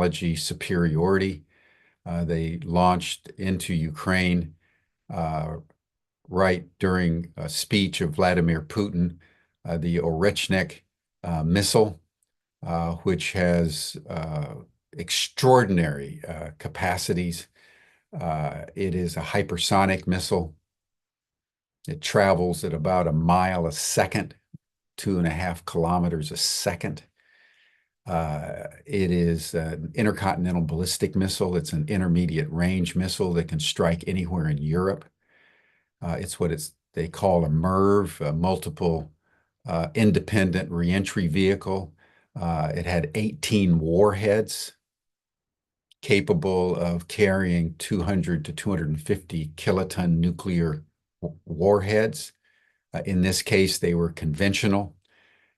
technology superiority. They launched into Ukraine right during a speech of Vladimir Putin, the Orechnik missile, which has extraordinary capacities. It is a hypersonic missile. It travels at about a mile a second, 2.5 kilometers a second. It is an intercontinental ballistic missile. It's an intermediate range missile that can strike anywhere in Europe. It's what they call a MIRV, a multiple independent reentry vehicle. It had 18 warheads capable of carrying 200 to 250 kiloton nuclear warheads. In this case, they were conventional.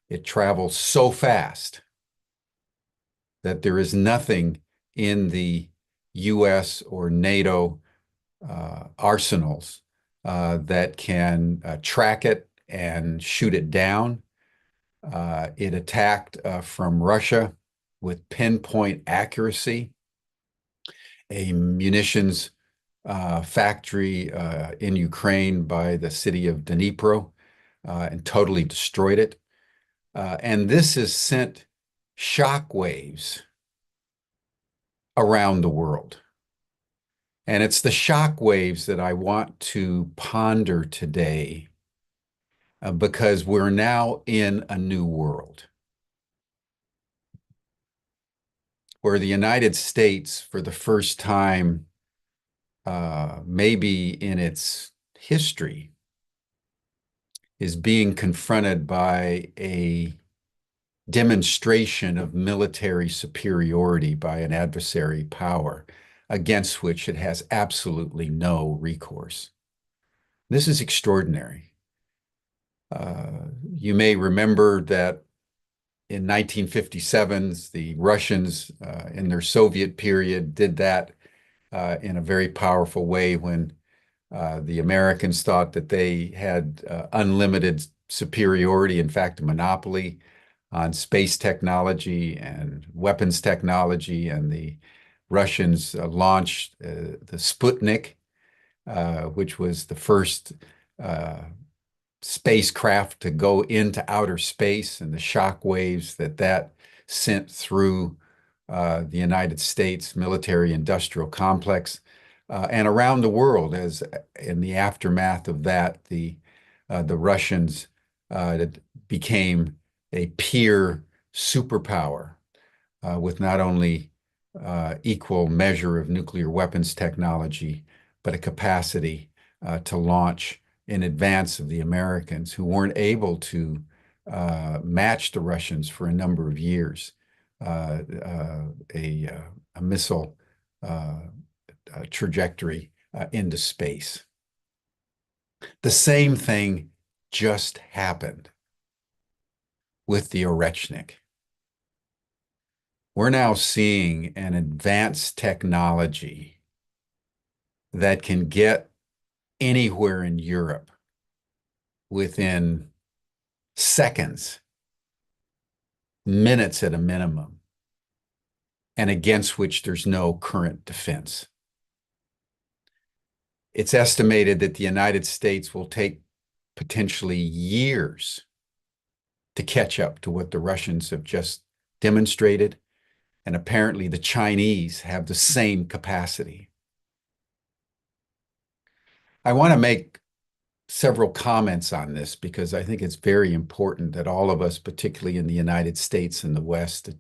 It travels so fast that there is nothing in the US or NATO arsenals that can track it and shoot it down. It attacked from Russia with pinpoint accuracy a munitions factory in Ukraine by the city of Dnipro and totally destroyed it. And this has sent shock waves around the world. And it's the shock waves that I want to ponder today because we're now in a new world where the United States, for the first time, maybe in its history, is being confronted by a demonstration of military superiority by an adversary power against which it has absolutely no recourse. This is extraordinary. You may remember that in 1957, the Russians in their Soviet period did that in a very powerful way when the Americans thought that they had unlimited superiority, in fact, a monopoly on space technology and weapons technology, and the Russians launched the Sputnik, which was the first spacecraft to go into outer space, and the shock waves that sent through the United States military-industrial complex and around the world, as in the aftermath of that, the Russians became a peer superpower with not only equal measure of nuclear weapons technology, but a capacity to launch in advance of the Americans, who weren't able to match the Russians for a number of years. A missile trajectory into space. The same thing just happened with the Orechnik. We're now seeing an advanced technology that can get anywhere in Europe within seconds, minutes at a minimum, and against which there's no current defense. It's estimated that the United States will take potentially years to catch up to what the Russians have just demonstrated, and apparently the Chinese have the same capacity. I want to make several comments on this because I think it's very important that all of us, particularly in the United States and the West,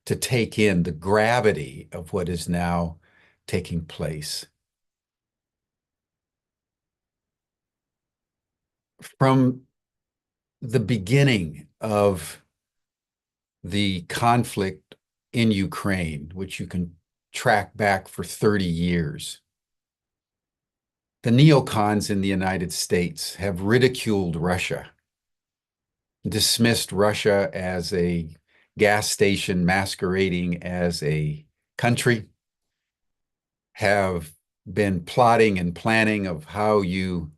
to take in the gravity of what is now taking place. From the beginning of the conflict in Ukraine, which you can track back for 30 years, the neocons in the United States have ridiculed Russia, dismissed Russia as a gas station masquerading as a country, have been plotting and planning of how you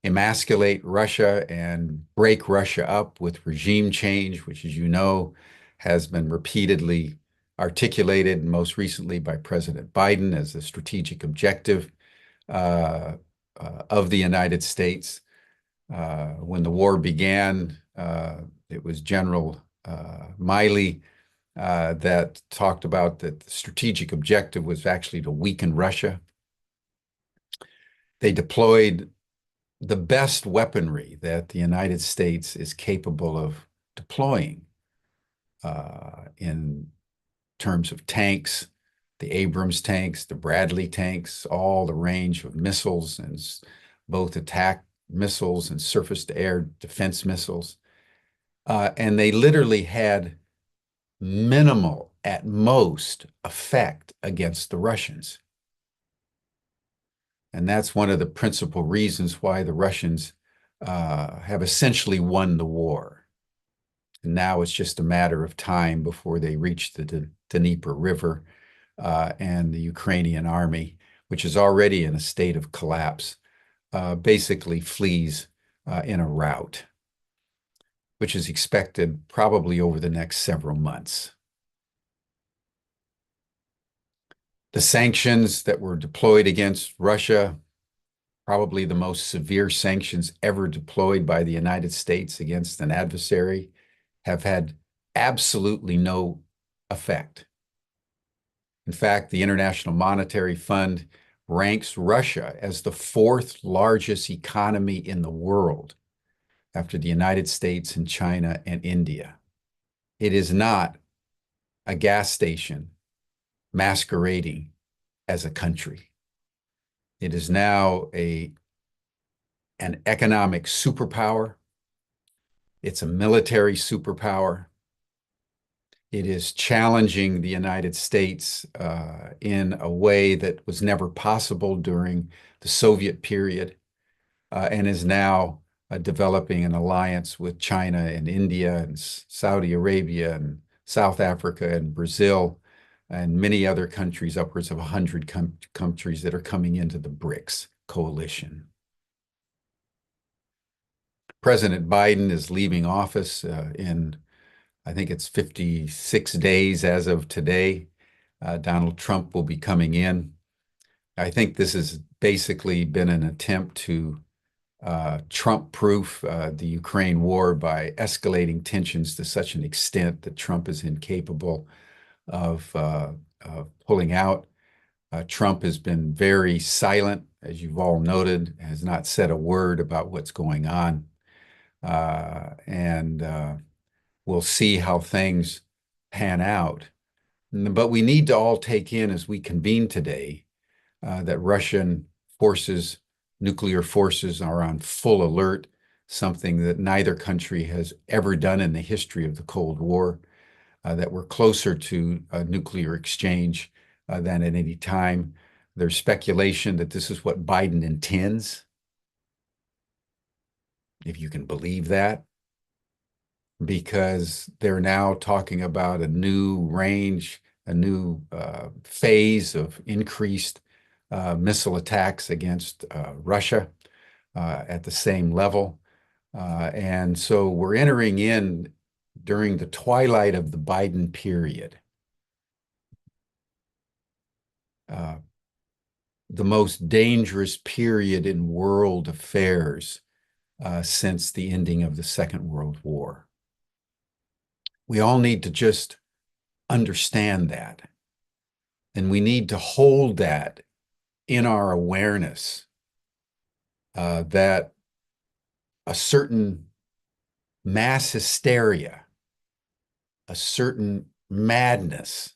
emasculate Russia and break Russia up with regime change, which, as you know, has been repeatedly articulated most recently by President Biden as the strategic objective of the United States. When the war began, it was General Miley that talked about that the strategic objective was actually to weaken Russia. They deployed the best weaponry that the United States is capable of deploying in terms of tanks, the Abrams tanks, the Bradley tanks, all the range of missiles, and both attack missiles and surface-to-air defense missiles. And they literally had minimal, at most, effect against the Russians. And that's one of the principal reasons why the Russians have essentially won the war. And now it's just a matter of time before they reach the Dnieper River and the Ukrainian army, which is already in a state of collapse, basically flees in a rout, which is expected probably over the next several months. The sanctions that were deployed against Russia, probably the most severe sanctions ever deployed by the United States against an adversary, have had absolutely no effect. In fact, the International Monetary Fund ranks Russia as the fourth largest economy in the world after the United States and China and India. It is not a gas station masquerading as a country. It is now an economic superpower. It's a military superpower. It is challenging the United States in a way that was never possible during the Soviet period, and is now developing an alliance with China and India and Saudi Arabia and South Africa and Brazil and many other countries, upwards of 100 countries that are coming into the BRICS coalition. President Biden is leaving office in, I think it's 56 days as of today. Donald Trump will be coming in. I think this has basically been an attempt to Trump-proof the Ukraine war by escalating tensions to such an extent that Trump is incapable of pulling out. Trump has been very silent, as you've all noted, has not said a word about what's going on. And we'll see how things pan out. But we need to all take in as we convene today that Russian forces, nuclear forces, are on full alert, something that neither country has ever done in the history of the Cold War, that we're closer to a nuclear exchange than at any time. There's speculation that this is what Biden intends, if you can believe that, because they're now talking about a new range, a new phase of increased missile attacks against Russia at the same level. And so we're entering in during the twilight of the Biden period, the most dangerous period in world affairs since the ending of the Second World War. We all need to just understand that. And we need to hold that in our awareness that a certain mass hysteria, a certain madness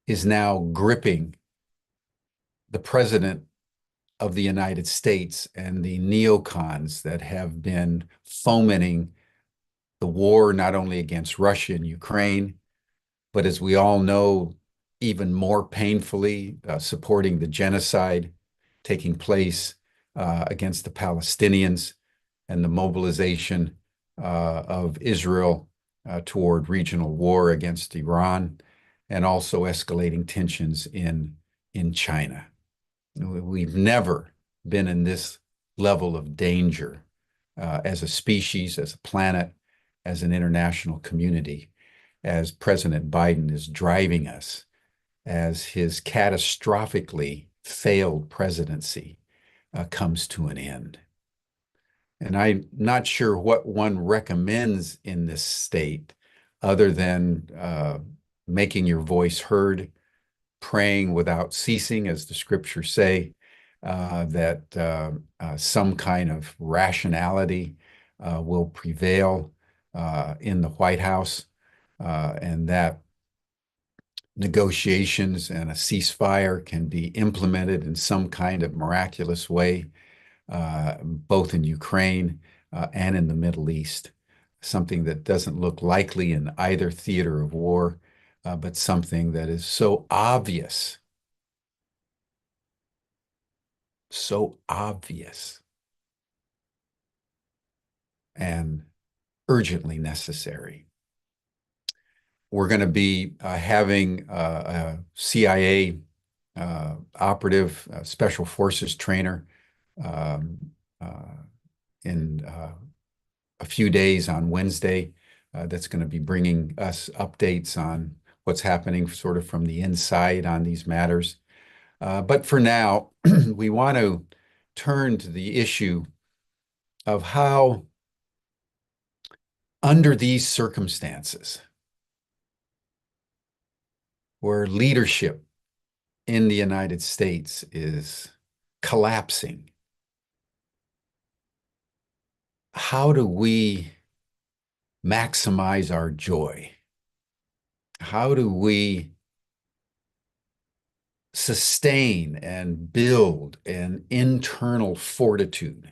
is now gripping the president of the United States and the neocons that have been fomenting the war not only against Russia and Ukraine, but as we all know, even more painfully, supporting the genocide taking place against the Palestinians and the mobilization of Israel toward regional war against Iran, and also escalating tensions in China. We've never been in this level of danger as a species, as a planet, as an international community. as President Biden is driving us, as his catastrophically failed presidency comes to an end. And I'm not sure what one recommends in this state other than making your voice heard, praying without ceasing, as the scriptures say, that some kind of rationality will prevail in the White House, and that negotiations and a ceasefire can be implemented in some kind of miraculous way, both in Ukraine and in the Middle East, something that doesn't look likely in either theater of war, but something that is so obvious and urgently necessary. We're going to be having a CIA operative, special forces trainer um, in a few days on Wednesday that's going to be bringing us updates on what's happening sort of from the inside on these matters. But for now, we want to turn to the issue of how, under these circumstances, where leadership in the United States is collapsing, how do we maximize our joy? How do we sustain and build an internal fortitude,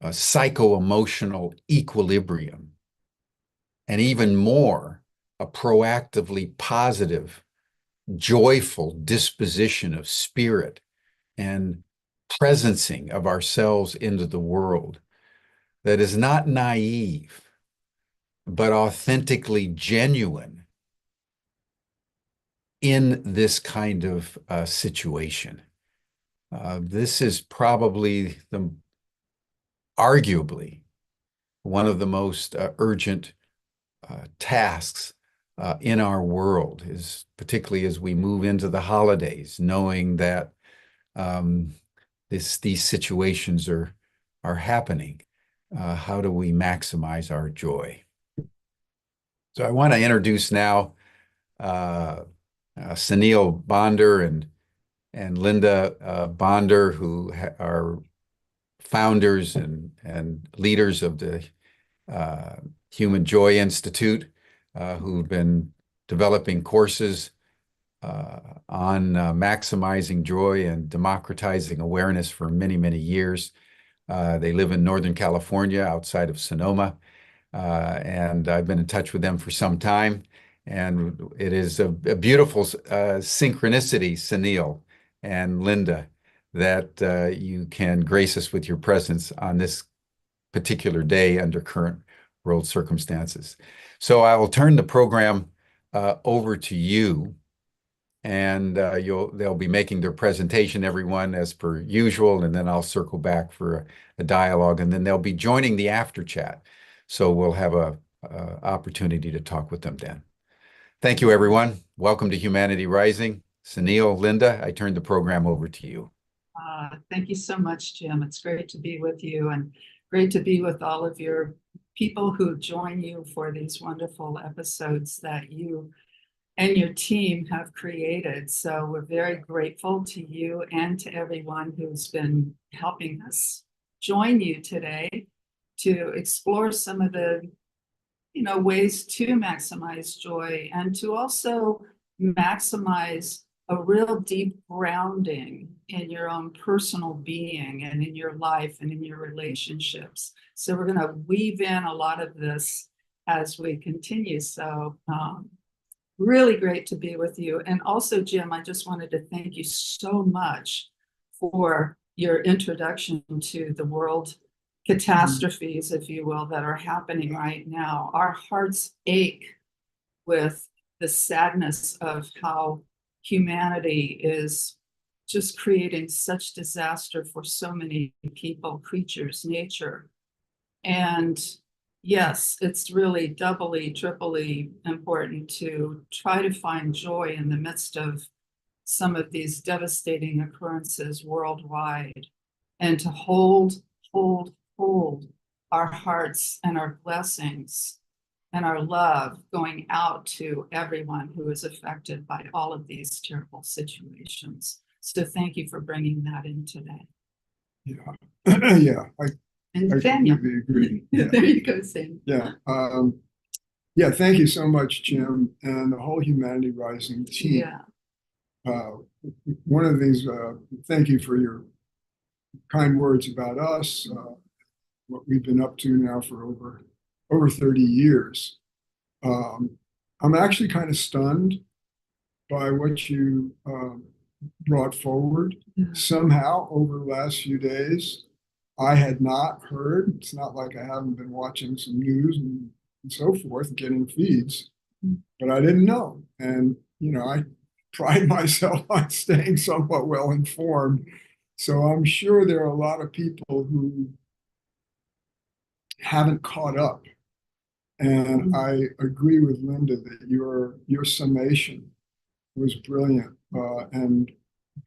a psycho-emotional equilibrium, and even more, a proactively positive, joyful disposition of spirit and presencing of ourselves into the world that is not naive, but authentically genuine in this kind of situation. This is probably arguably one of the most urgent tasks in our world, is particularly as we move into the holidays, knowing that these situations are happening. How do we maximize our joy? So I want to introduce now Sunil Bonder and Linda Bonder, who are founders and leaders of the Human Joy Institute, who've been developing courses on maximizing joy and democratizing awareness for many, many years. They live in Northern California outside of Sonoma, and I've been in touch with them for some time. And it is a beautiful synchronicity, Sunil and Linda, that you can grace us with your presence on this particular day under current world circumstances. So I will turn the program over to you, and they'll be making their presentation, everyone, as per usual, and then I'll circle back for a dialogue, and then they'll be joining the after chat. So we'll have a opportunity to talk with them then. Thank you, everyone. Welcome to Humanity Rising. Sunil, Linda, I turn the program over to you. Thank you so much, Jim. It's great to be with you and great to be with all of your people who join you for these wonderful episodes that you and your team have created. So we're very grateful to you and to everyone who's been helping us join you today to explore some of the ways to maximize joy and to also maximize a real deep grounding in your own personal being and in your life and in your relationships. So we're going to weave in a lot of this as we continue. So really great to be with you. And also, Jim, I just wanted to thank you so much for your introduction to the world catastrophes, if you will, that are happening right now. Our hearts ache with the sadness of how humanity is just creating such disaster for so many people, creatures, nature. And Yes, it's really doubly, triply important to try to find joy in the midst of some of these devastating occurrences worldwide, and to hold our hearts and our blessings and our love going out to everyone who is affected by all of these terrible situations. So thank you for bringing that in today. Yeah, yeah, And I Daniel, completely agree. there you go, Sam. Yeah, yeah. Thank you so much, Jim, and the whole Humanity Rising team. Yeah, Uh, One of the things, thank you for your kind words about us, what we've been up to now for over 30 years. I'm actually kind of stunned by what you brought forward. yeah. Somehow, over the last few days, I had not heard. It's not like I haven't been watching some news and so forth, getting feeds, but I didn't know. And, I pride myself on staying somewhat well informed. So I'm sure there are a lot of people who haven't caught up. And I agree with Linda that your summation was brilliant and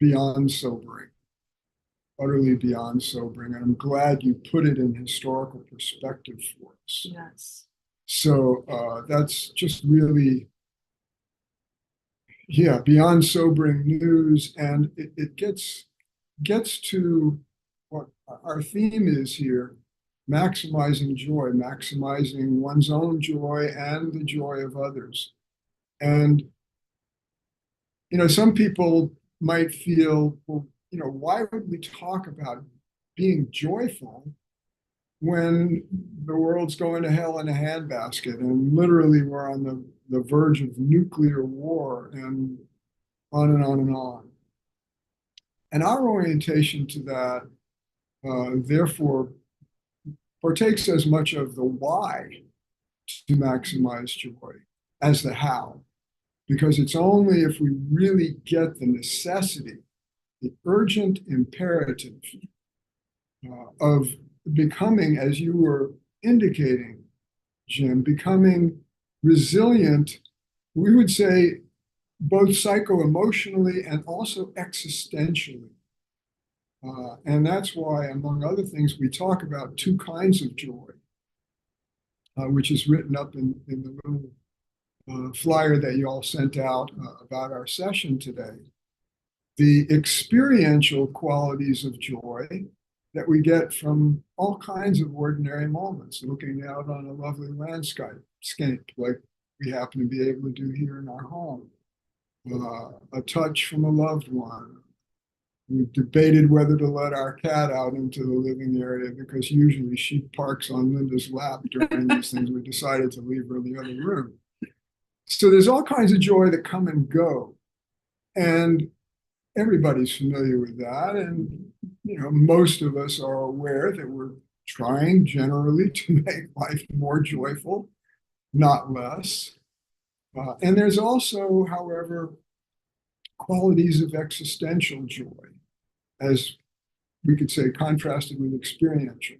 beyond sobering, utterly beyond sobering. And I'm glad you put it in historical perspective for us. Yes. So that's just really, yeah, beyond sobering news. And it gets to what our theme is here: maximizing joy, maximizing one's own joy and the joy of others. And, some people might feel, well, why would we talk about being joyful when the world's going to hell in a handbasket and literally we're on the verge of nuclear war and on and on and on. And our orientation to that, therefore, partakes as much of the why to maximize joy as the how. Because it's only if we really get the necessity, the urgent imperative of becoming, as you were indicating, Jim, becoming resilient, we would say both psycho-emotionally and also existentially. And that's why, among other things, we talk about two kinds of joy, which is written up in the little flyer that you all sent out about our session today. The experiential qualities of joy that we get from all kinds of ordinary moments, looking out on a lovely landscape like we happen to be able to do here in our home, a touch from a loved one. We've debated whether to let our cat out into the living area because usually she parks on Linda's lap during these things. We decided to leave her in the other room. So there's all kinds of joy that come and go. And everybody's familiar with that. And, most of us are aware that we're trying generally to make life more joyful, not less. And there's also, however, qualities of existential joy, as we could say, contrasted with experiential.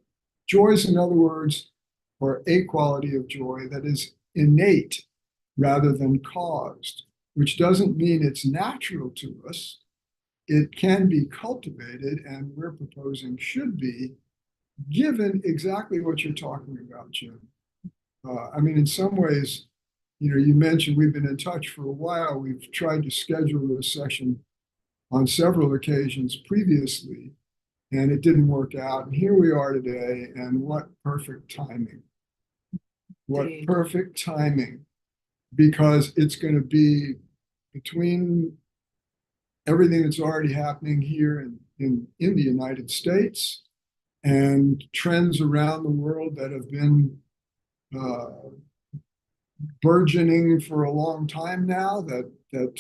Joy is, in other words, or a quality of joy that is innate rather than caused, which doesn't mean it's natural to us. It can be cultivated, and we're proposing should be, given exactly what you're talking about, Jim. I mean, in some ways, you mentioned we've been in touch for a while. We've tried to schedule this session on several occasions previously, and it didn't work out. And here we are today, and what perfect timing. What perfect timing, because it's going to be between everything that's already happening here in the United States and trends around the world that have been burgeoning for a long time now that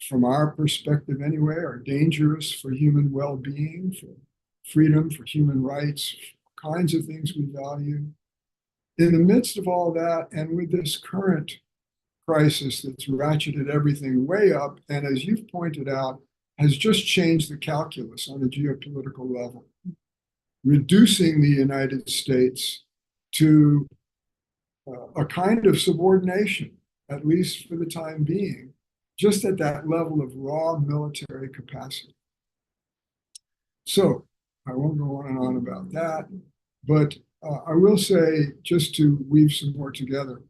from our perspective anyway, are dangerous for human well-being, for freedom, for human rights, kinds of things we value. In the midst of all that, and with this current crisis that's ratcheted everything way up, and as you've pointed out, has just changed the calculus on a geopolitical level, reducing the United States to a kind of subordination, at least for the time being, just at that level of raw military capacity. So I won't go on and on about that, but I will say, just to weave some more together,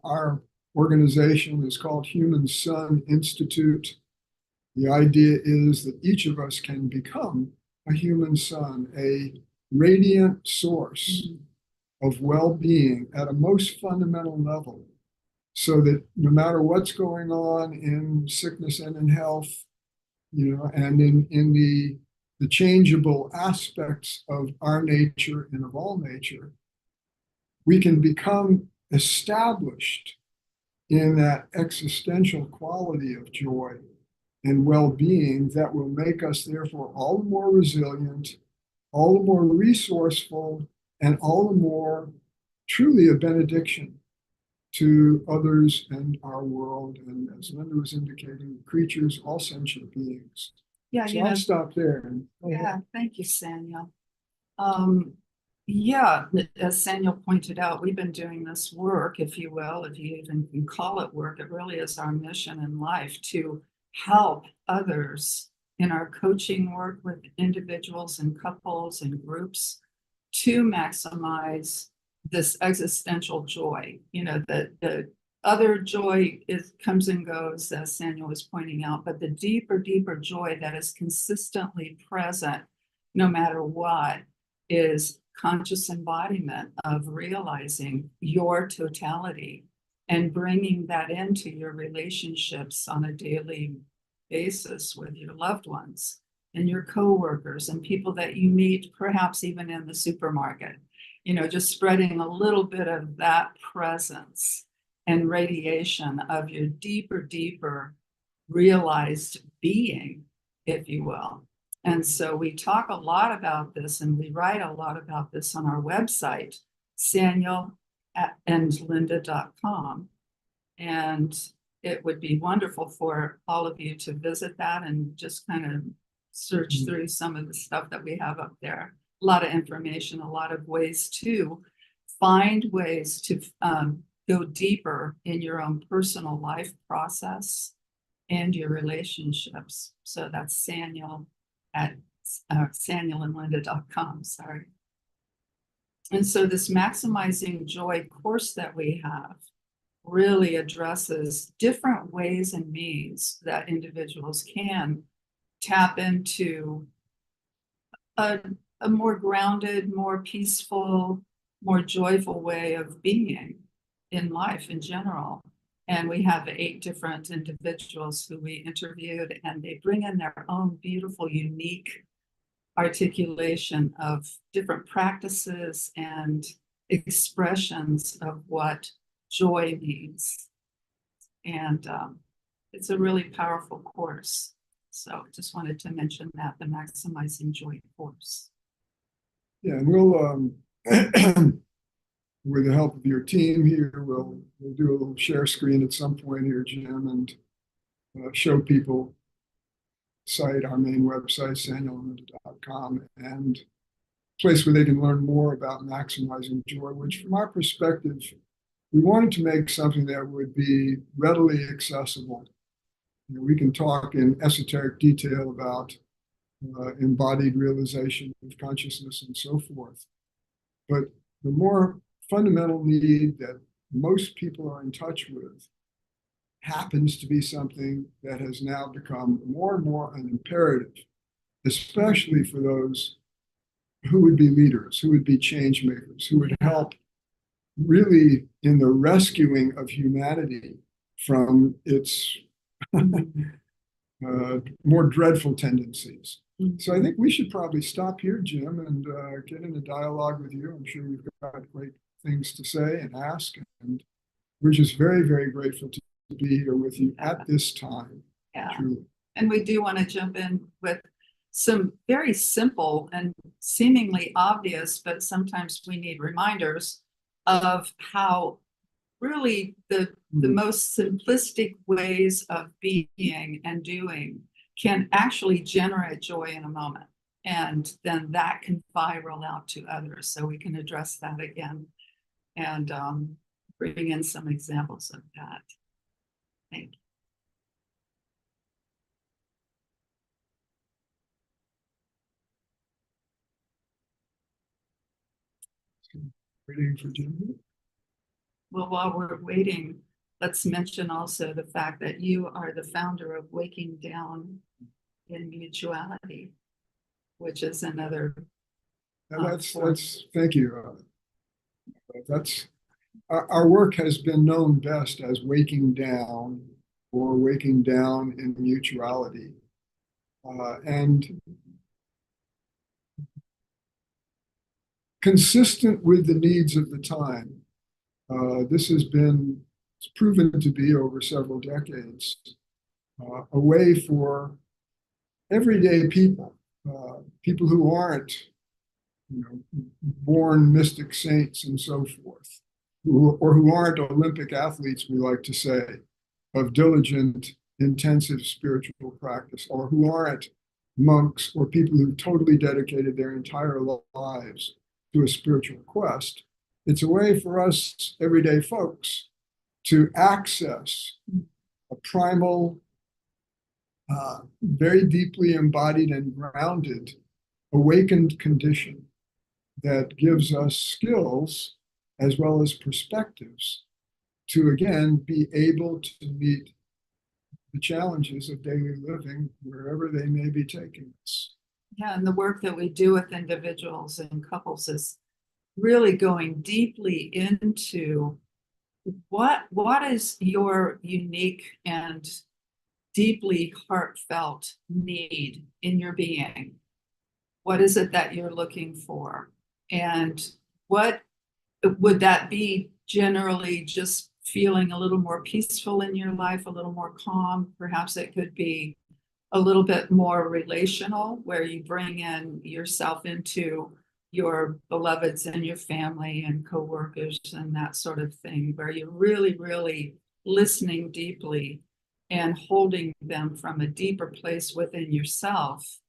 our organization is called Human Sun Institute. The idea is that each of us can become a human sun, a radiant source of well-being at a most fundamental level, so that no matter what's going on in sickness and in health, and in the changeable aspects of our nature and of all nature, we can become established in that existential quality of joy and well-being that will make us therefore all the more resilient, all the more resourceful, and all the more truly a benediction to others and our world, and as Linda was indicating, creatures, all sentient beings. Yeah, so I'll stop there. Yeah, thank you, Samuel. Yeah, as Samuel pointed out, we've been doing this work, if you will, if you even can call it work. It really is our mission in life to help others in our coaching work with individuals and couples and groups to maximize this existential joy. The other joy comes and goes, as Samuel was pointing out, but the deeper joy that is consistently present, no matter what, is conscious embodiment of realizing your totality and bringing that into your relationships on a daily basis with your loved ones and your coworkers and people that you meet, perhaps even in the supermarket. Just spreading a little bit of that presence and radiation of your deeper realized being, if you will. And so we talk a lot about this, and we write a lot about this on our website, samuelandlinda.com. And it would be wonderful for all of you to visit that and just kind of search through some of the stuff that we have up there. A lot of information, a lot of ways to find ways to go deeper in your own personal life process and your relationships. So that's Samuel at samuelandlinda.com, sorry. And so this maximizing joy course that we have really addresses different ways and means that individuals can tap into a more grounded, more peaceful, more joyful way of being in life in general. And we have 8 different individuals who we interviewed, and they bring in their own beautiful, unique articulation of different practices and expressions of what joy means. And it's a really powerful course. So just wanted to mention that, the Maximizing Joy course. Yeah, and we'll with the help of your team here, we'll do a little share screen at some point here, Jim, and show people site, our main website, samuelandlinda.com, and a place where they can learn more about maximizing joy, which from our perspective, we wanted to make something that would be readily accessible. We can talk in esoteric detail about embodied realization of consciousness and so forth. But the more fundamental need that most people are in touch with happens to be something that has now become more and more an imperative, especially for those who would be leaders, who would be change makers, who would help really in the rescuing of humanity from its more dreadful tendencies. So I think we should probably stop here, Jim, and get into dialogue with you. I'm sure you've got great things to say and ask, and we're just very grateful to be here with you at this time. Yeah. Truly. And we do want to jump in with some very simple and seemingly obvious, but sometimes we need reminders of how really the most simplistic ways of being and doing can actually generate joy in a moment. And then that can viral out to others. So we can address that again and bring in some examples of that. Thank So, waiting for Jim. Well, while we're waiting, let's mention also the fact that you are the founder of Waking Down in Mutuality, which is another. Thank you. That's our work has been known best as waking down or waking down in mutuality. And consistent with the needs of the time. This has been it's proven to be over several decades a way for everyday people, people who aren't, born mystic saints and so forth, or who aren't Olympic athletes, we like to say, of diligent, intensive spiritual practice, or who aren't monks or people who've totally dedicated their entire lives to a spiritual quest. It's a way for us everyday folks to access a primal, very deeply embodied and grounded, awakened condition that gives us skills as well as perspectives to, again, be able to meet the challenges of daily living wherever they may be taking us. Yeah, and the work that we do with individuals and couples is really going deeply into what is your unique and deeply heartfelt need in your being? What is it that you're looking for? And what would that be? Generally just feeling a little more peaceful in your life, a little more calm. Perhaps it could be a little bit more relational, where you bring in yourself into your beloveds and your family and coworkers and that sort of thing, where you're really, really listening deeply and holding them from a deeper place within yourself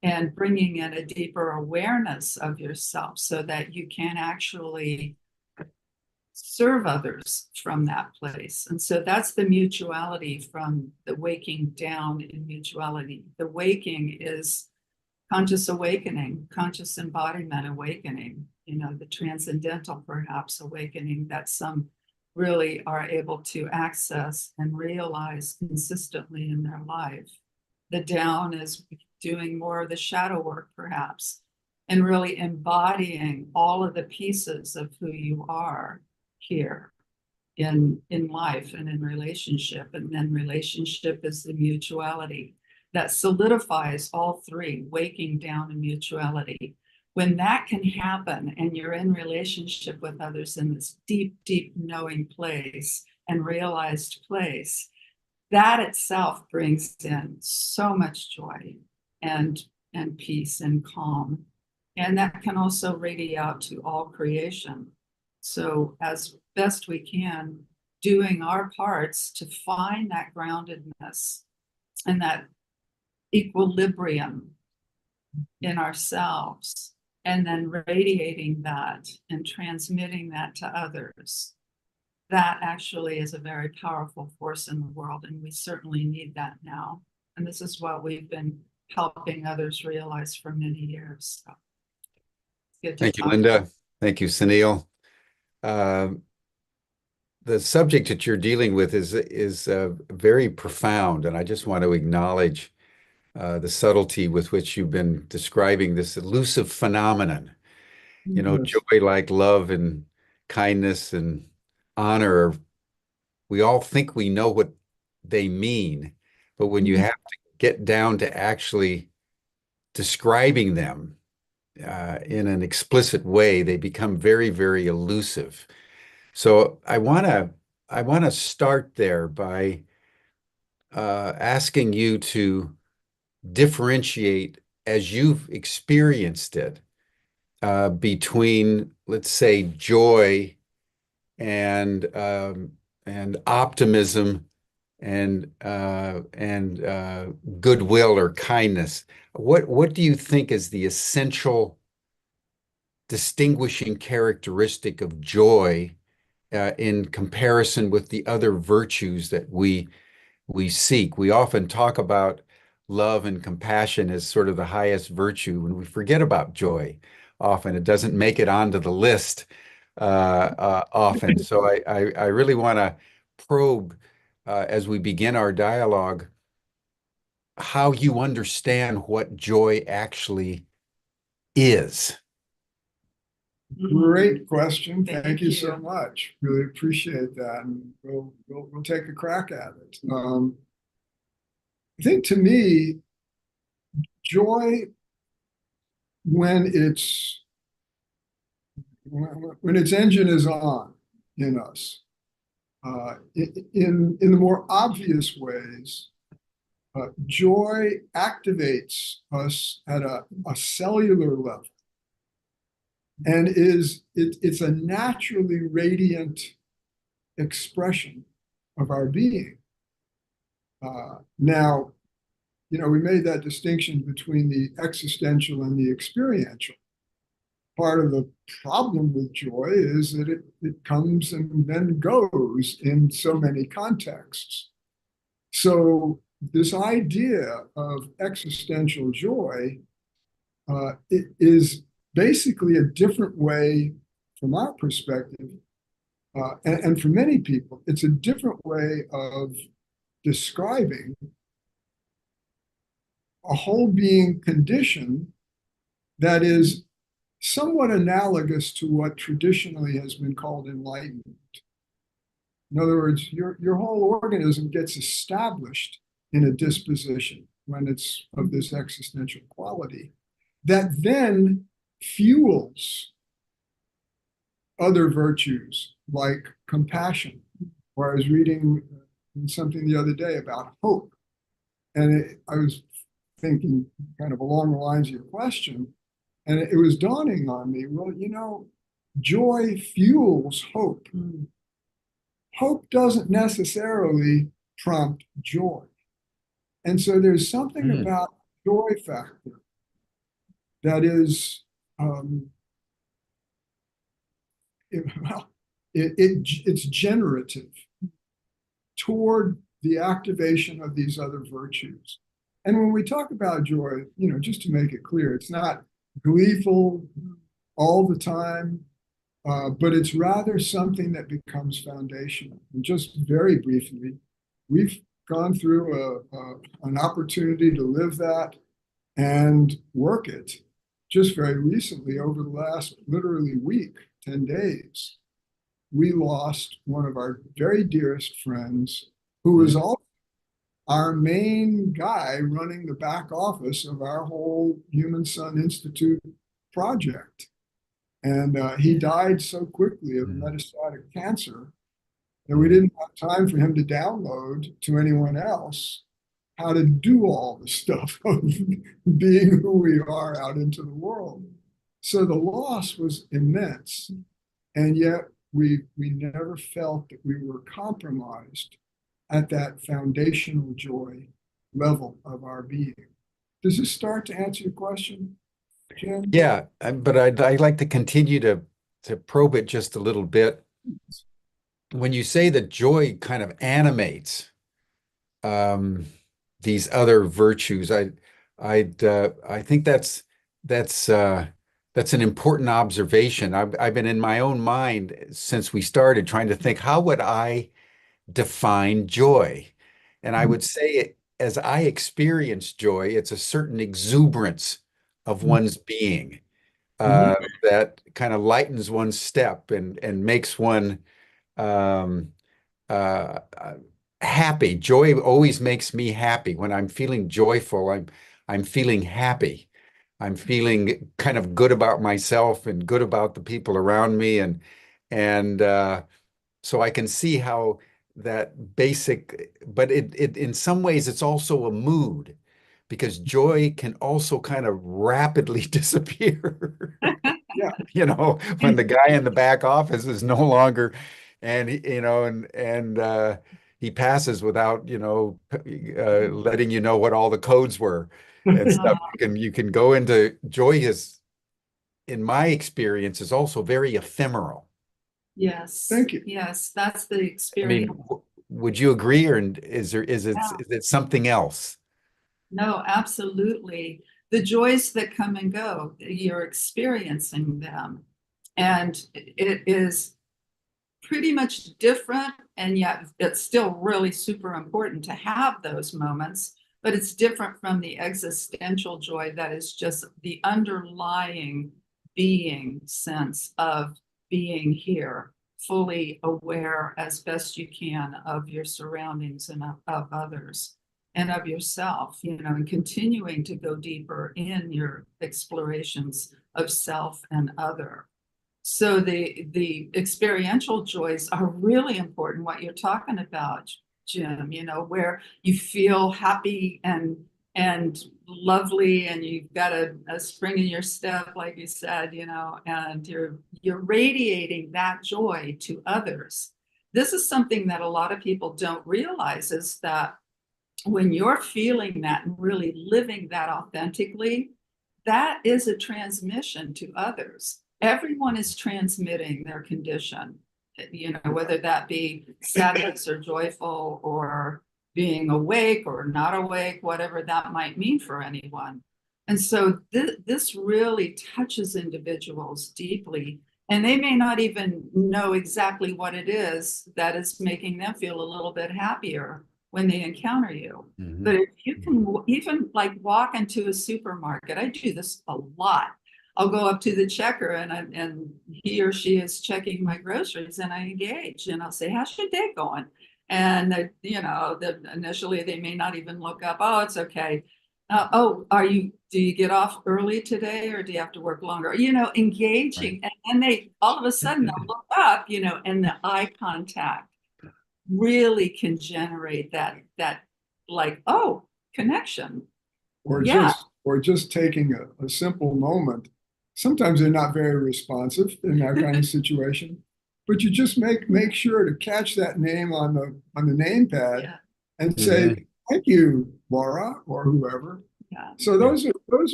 and bringing in a deeper awareness of yourself so that you can actually serve others from that place. And so that's the mutuality from the waking down in mutuality. The waking is conscious awakening, conscious embodiment awakening, the transcendental perhaps awakening that some really are able to access and realize consistently in their life. The down is doing more of the shadow work perhaps, and really embodying all of the pieces of who you are here in life and in relationship. And then relationship is the mutuality that solidifies all three, waking down and mutuality. When that can happen and you're in relationship with others in this deep, deep knowing place and realized place, that itself brings in so much joy and peace and calm. And that can also radiate out to all creation. So as best we can, doing our parts to find that groundedness and that equilibrium in ourselves, and then radiating that and transmitting that to others. That actually is a very powerful force in the world, and we certainly need that now. And this is what we've been helping others realize for many years. So good to Thank you, talk. Linda. Thank you, Sunil. The subject that you're dealing with is very profound, and I just want to acknowledge the subtlety with which you've been describing this elusive phenomenon. Yes. Joy like love and kindness and honor, we all think we know what they mean, but when you have to get down to actually describing them in an explicit way, they become very, very elusive. So I want to start there by asking you to differentiate as you've experienced it between, let's say, joy and optimism and goodwill or kindness. What do you think is the essential distinguishing characteristic of joy in comparison with the other virtues that we seek? We often talk about love and compassion as sort of the highest virtue, and we forget about joy. Often it doesn't make it onto the list often. So I really want to probe as we begin our dialogue how you understand what joy actually is. Great question. Thank Thank you you. so much. Really appreciate that. And we'll take a crack at it. I think to me, joy when its engine is on in us, in the more obvious ways, joy activates us at a cellular level, and it's a naturally radiant expression of our being. Now, we made that distinction between the existential and the experiential. Part of the problem with joy is that it comes and then goes in so many contexts. So this idea of existential joy it is basically a different way, from our perspective, and for many people, it's a different way of describing a whole being condition that is somewhat analogous to what traditionally has been called enlightenment. In other words, your whole organism gets established in a disposition when it's of this existential quality that then fuels other virtues like compassion. Or I was reading something the other day about hope, and I was thinking kind of along the lines of your question, and it was dawning on me, well, joy fuels hope. Hope doesn't necessarily prompt joy. And so there's something about joy factor that is, it's generative toward the activation of these other virtues. And when we talk about joy, just to make it clear, it's not gleeful all the time, but it's rather something that becomes foundational. And just very briefly, we've gone through an opportunity to live that and work it just very recently. Over the last literally week, 10 days, we lost one of our very dearest friends who was also our main guy running the back office of our whole Human Sun Institute project. And he died so quickly of metastatic cancer that we didn't have time for him to download to anyone else how to do all the stuff of being who we are out into the world. So the loss was immense. And yet we never felt that we were compromised at that foundational joy level of our being. Does this start to answer your question, Ken? Yeah, but I'd like to continue to probe it just a little bit. When you say that joy kind of animates these other virtues, I think that's an important observation. I've been in my own mind since we started trying to think, how would I define joy? And I would say, as I experience joy, it's a certain exuberance of one's being that kind of lightens one's step and makes one um, uh, uh, happy. Joy always makes me happy. When I'm feeling joyful, I'm feeling happy. I'm feeling kind of good about myself and good about the people around me, and so I can see how that basic, but it in some ways it's also a mood because joy can also kind of rapidly disappear. When the guy in the back office is no longer, and he passes without, letting you know what all the codes were and stuff. You can go into joy is, in my experience, is also very ephemeral. Yes. Thank you. Yes, that's the I experience. mean, would you agree, or is it something else? No, absolutely. The joys that come and go, you're experiencing them. And it is pretty much different, and yet it's still really super important to have those moments, but it's different from the existential joy that is just the underlying being sense of being here, fully aware as best you can of your surroundings and of others and of yourself, and continuing to go deeper in your explorations of self and other. So the experiential joys are really important, what you're talking about, Jim, where you feel happy and lovely, and you've got a spring in your step, like you said, and you're radiating that joy to others. This is something that a lot of people don't realize, is that when you're feeling that and really living that authentically, that is a transmission to others. Everyone is transmitting their condition, whether that be sadness or joyful or being awake or not awake, whatever that might mean for anyone. And so this really touches individuals deeply, and they may not even know exactly what it is that is making them feel a little bit happier when they encounter you. Mhm. But if you can even like walk into a supermarket, I do this a lot. I'll go up to the checker, and he or she is checking my groceries, and I engage and I'll say, "How's your day going?" And initially they may not even look up. Oh, it's okay. Oh, do you get off early today, or do you have to work longer? Right. Engaging, and they all of a sudden they'll look up, and the eye contact really can generate that like, oh, connection. Or Yeah. just taking a simple moment. Sometimes they're not very responsive in that kind of situation, but you just make sure to catch that name on the name pad, Yeah. and say, Mhm. "Thank you, Laura," or whoever. Yeah. So those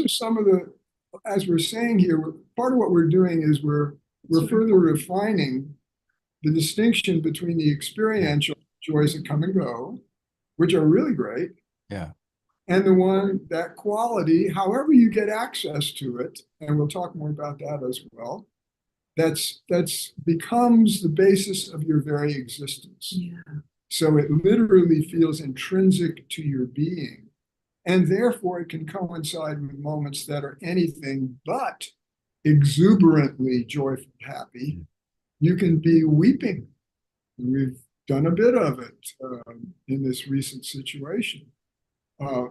are some of the, as we're saying here, part of what we're doing is we're further refining the distinction between the experiential joys that come and go, which are really great, Yeah. and the one, that quality, however you get access to it, and we'll talk more about that as well, that's becomes the basis of your very existence. Yeah. So it literally feels intrinsic to your being, and therefore it can coincide with moments that are anything but exuberantly joyful, happy. You can be weeping. We've done a bit of it in this recent situation,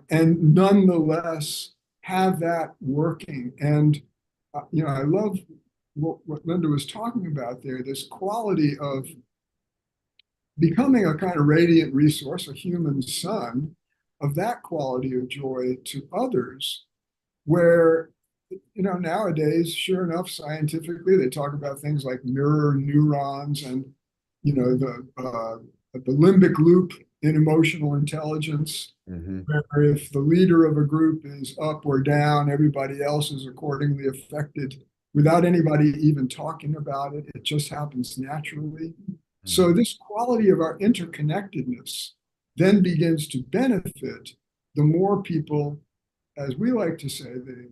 and nonetheless have that working. And I love what Linda was talking about there. This quality of becoming a kind of radiant resource, a human sun, of that quality of joy to others, where nowadays, sure enough, scientifically, they talk about things like mirror neurons and the limbic loop in emotional intelligence, Mhm. where if the leader of a group is up or down, everybody else is accordingly affected without anybody even talking about it. It just happens naturally. So Mhm. this quality of our interconnectedness then begins to benefit the more people, as we like to say, the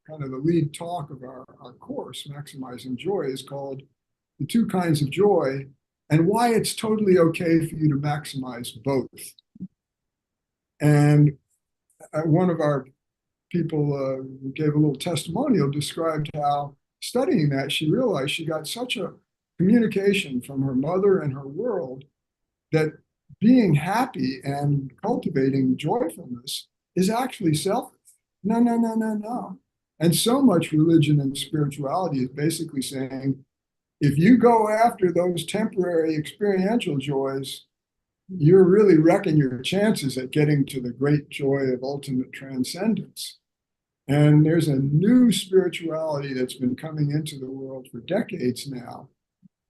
kind of the lead talk of our course, Maximizing Joy, is called The Two Kinds of Joy, and why it's totally okay for you to maximize both. And one of our people who gave a little testimonial described how, studying that, she realized she got such a communication from her mother and her world that being happy and cultivating joyfulness is actually selfish. No, no, no, no, no. And so much religion and spirituality is basically saying, if you go after those temporary experiential joys, you're really wrecking your chances at getting to the great joy of ultimate transcendence. And there's a new spirituality that's been coming into the world for decades now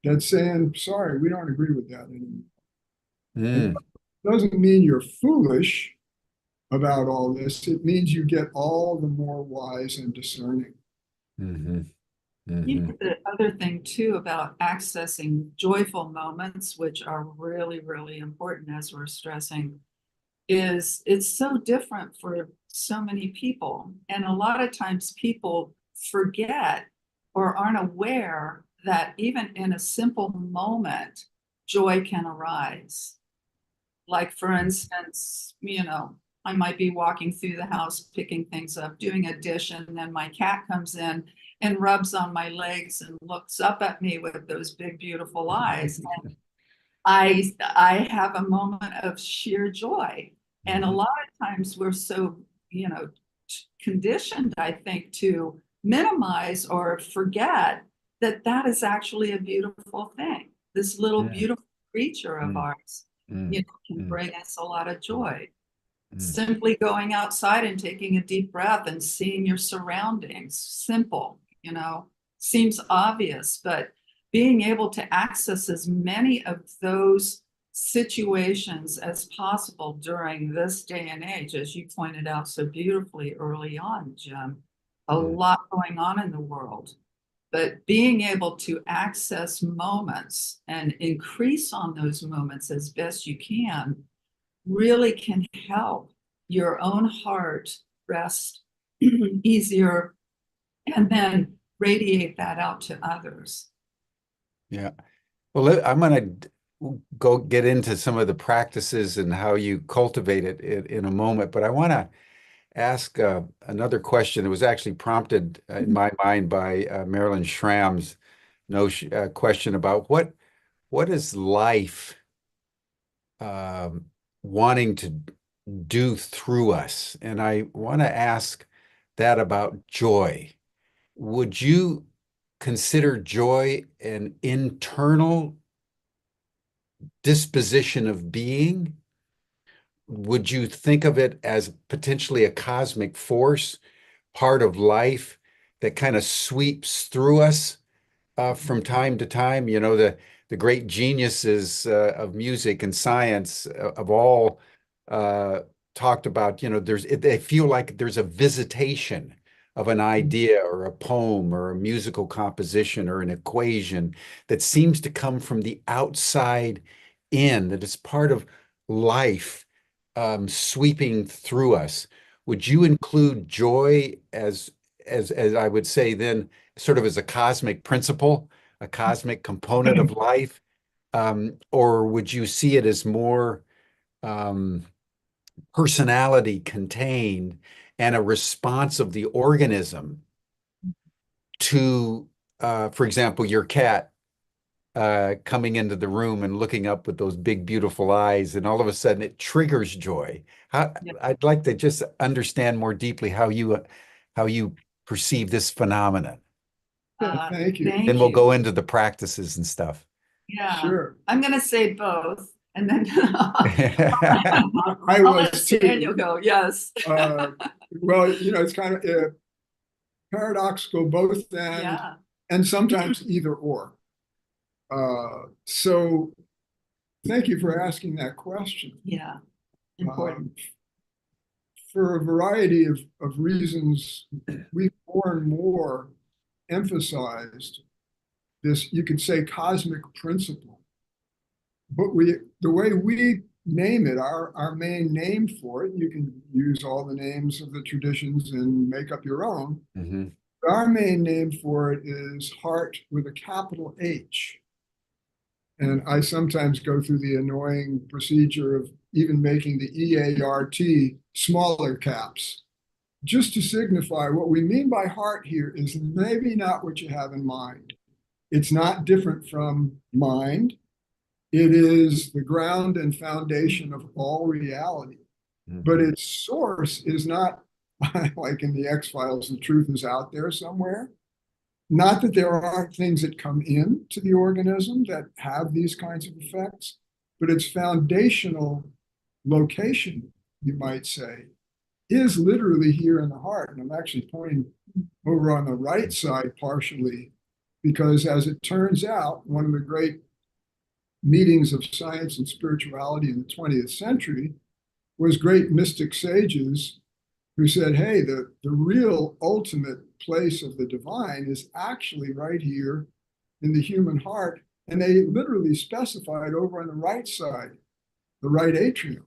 that's saying, sorry, we don't agree with that anymore. And Mm. Doesn't mean you're foolish about all this. It means you get all the more wise and discerning. Mm-hmm. You Mm-hmm. know, the other thing too about accessing joyful moments, which are really, really important as we're stressing, is it's so different for so many people. And a lot of times people forget or aren't aware that even in a simple moment, joy can arise. Like, for instance, I might be walking through the house, picking things up, doing a dish, and then my cat comes in and rubs on my legs and looks up at me with those big, beautiful eyes. I have a moment of sheer joy. And a Mm-hmm. lot of times we're so, you know, conditioned, I think, to minimize or forget that that is actually a beautiful thing. This little beautiful creature of ours, can Mm-hmm. bring us a lot of joy. Mm-hmm. Simply going outside and taking a deep breath and seeing your surroundings, simple, seems obvious, but being able to access as many of those situations as possible during this day and age, as you pointed out so beautifully early on, Jim, a lot going on in the world. But being able to access moments and increase on those moments as best you can really can help your own heart rest easier and then radiate that out to others. Yeah. Well, I'm going to go get into some of the practices and how you cultivate it in a moment, but I want to ask another question that was actually prompted in my mind by Marilyn Schramm's question about what is life um, wanting to do through us? And I want to ask that about joy. Would you consider joy an internal disposition of being? Would you think of it as potentially a cosmic force, part of life that kind of sweeps through us from time to time? The great geniuses of music and science of all uh, talked about. They feel like there's a visitation of an idea or a poem or a musical composition or an equation that seems to come from the outside in, that it's part of life sweeping through us. Would you include joy as I would say then, sort of as a cosmic principle, a cosmic component of life? Or would you see it as more um, personality contained and a response of the organism to, for example, your cat coming into the room and looking up with those big, beautiful eyes, and all of a sudden it triggers joy? Yeah. I'd like to just understand more deeply how you perceive this phenomenon. Thank you. Then Thank we'll you. go into the practices and stuff. Yeah, Sure. I'm going to say both. And then I I'll let was Daniel too. go. Yes. Well, it's kind of paradoxical, both Yeah. and sometimes either or. So thank you for asking that question. Yeah. Um, Important. for a variety of reasons, we've more and more emphasized this, you could say, cosmic principle. But the way we name it, our main name for it, you can use all the names of the traditions and make up your own. Mm-hmm. Our main name for it is heart with a capital H. And I sometimes go through the annoying procedure of even making the EART smaller caps, just to signify what we mean by heart here is maybe not what you have in mind. It's not different from mind. It is the ground and foundation of all reality. But Mm-hmm. its source is not like in the X-Files, the truth is out there somewhere. Not that there aren't things that come into the organism that have these kinds of effects, but its foundational location, you might say, is literally here in the heart. And I'm actually pointing over on the right side partially, because as it turns out, one of the great meetings of science and spirituality in the 20th century was great mystic sages who said, hey, the real ultimate place of the divine is actually right here in the human heart. And they literally specified over on the right side, the right atrium,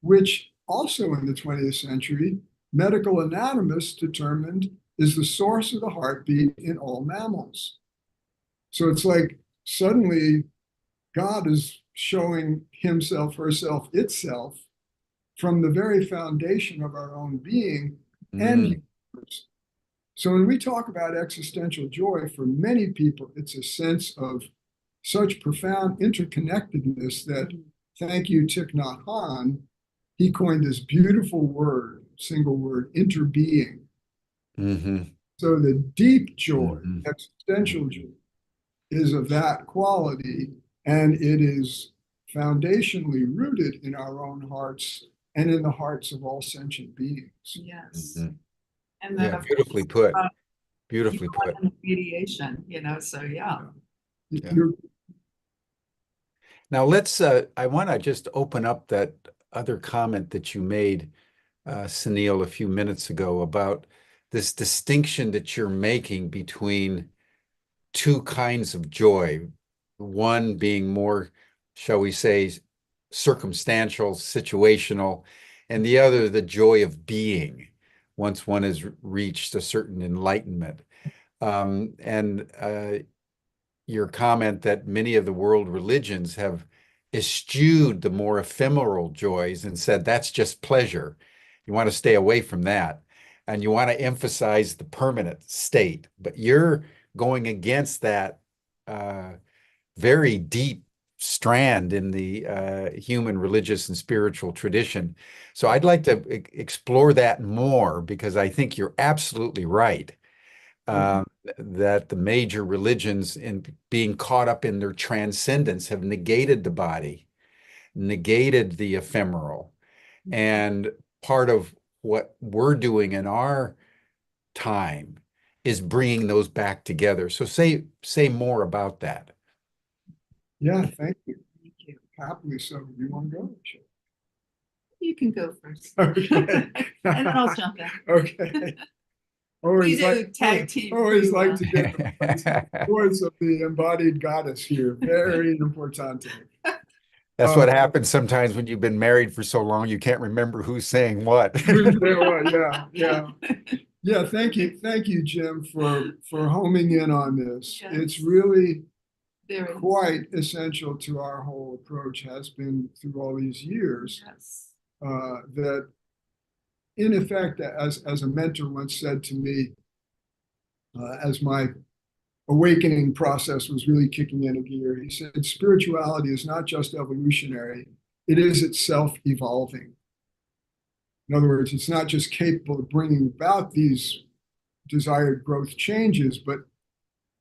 which also in the 20th century, medical anatomists determined is the source of the heartbeat in all mammals. So it's like suddenly God is showing himself, herself, itself from the very foundation of our own being and universe. So when we talk about existential joy, for many people, it's a sense of such profound interconnectedness that, thank you, Thich Nhat Hanh, he coined this beautiful word, single word, interbeing. So the deep joy, existential joy, is of that quality, and it is foundationally rooted in our own hearts and in the hearts of all sentient beings. Yes. And then, then beautifully put. Beautifully put. Mediation, so yeah. Now let's, I want to just open up that other comment that you made, Sunil, a few minutes ago about this distinction that you're making between two kinds of joy, one being more, shall we say, circumstantial, situational, and the other, the joy of being, once one has reached a certain enlightenment. And your comment that many of the world religions have eschewed the more ephemeral joys and said that's just pleasure. You want to stay away from that. And you want to emphasize the permanent state. But you're going against that very deep strand in the human religious and spiritual tradition. So I'd like to explore that more because I think you're absolutely right. That the major religions, in being caught up in their transcendence, have negated the body, negated the ephemeral. And part of what we're doing in our time is bringing those back together. So say more about that. Yeah, thank you. Thank you. Happily so. You want to go? Sure. You can go first. Okay. And then I'll jump in. Okay. Always like tag team. Always like to get the voice of the embodied goddess here. Very important. That's what happens sometimes when you've been married for so long, you can't remember who's saying what. Yeah. Thank you, Jim, for homing in on this. Yes. It's really quite essential to our whole approach, has been through all these years. Yes. That in effect, as a mentor once said to me, as my awakening process was really kicking into gear, he said, spirituality is not just evolutionary, it is itself evolving. In other words, it's not just capable of bringing about these desired growth changes, but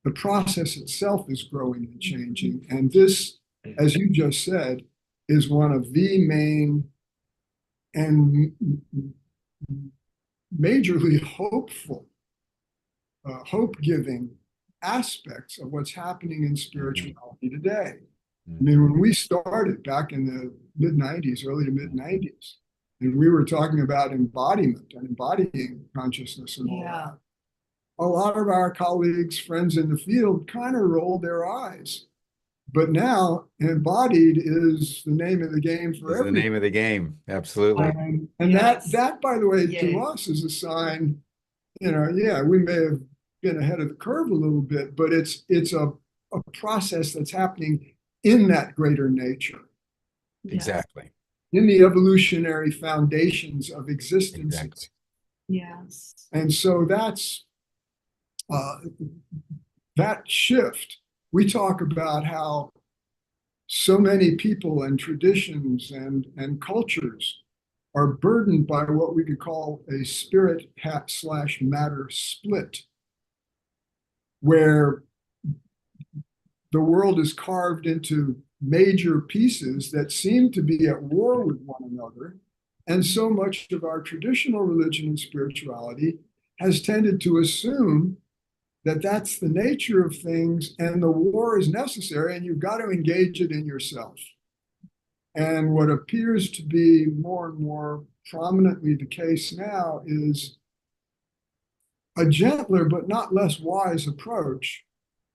the process itself is growing and changing. And this, as you just said, is one of the main and majorly hopeful, hope-giving aspects of what's happening in spirituality today. I mean, when we started back in the mid-90s, early to mid-90s, and we were talking about embodiment and embodying consciousness and all that, a lot of our colleagues, friends in the field kind of rolled their eyes. But now embodied is the name of the game for everyone. The name of the game, absolutely. And yes. that, by the way, to us is a sign, we may have been ahead of the curve a little bit, but it's a process that's happening in that greater nature. Exactly. In the evolutionary foundations of existence. Exactly. Yes. And so that's that shift. We talk about how so many people and traditions and cultures are burdened by what we could call a spirit/matter split, where the world is carved into major pieces that seem to be at war with one another. And so much of our traditional religion and spirituality has tended to assume that that's the nature of things, and the war is necessary, and you've got to engage it in yourself. And what appears to be more and more prominently the case now is a gentler but not less wise approach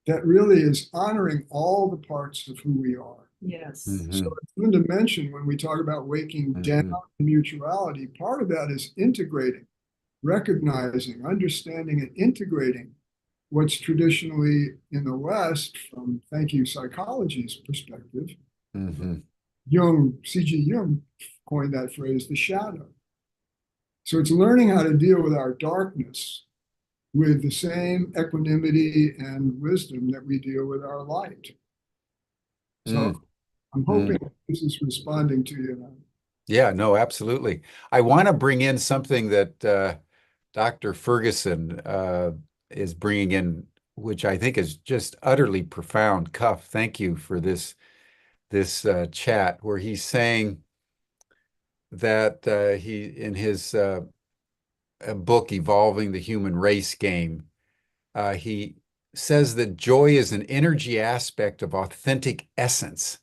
that really is honoring all the parts of who we are. Yes. So it's one dimension when we talk about waking down mutuality, part of that is integrating, recognizing, understanding, and integrating what's traditionally in the West, from thinking psychology's perspective, C.G. Jung coined that phrase, the shadow. So it's learning how to deal with our darkness with the same equanimity and wisdom that we deal with our light. So I'm hoping this is responding to you now. Yeah, no, absolutely. I want to bring in something that Dr. Ferguson is bringing in, which I think is just utterly profound. Cuff, thank you for this chat, where he's saying that he, in his book, Evolving the Human Race Game, he says that joy is an energy aspect of authentic essence,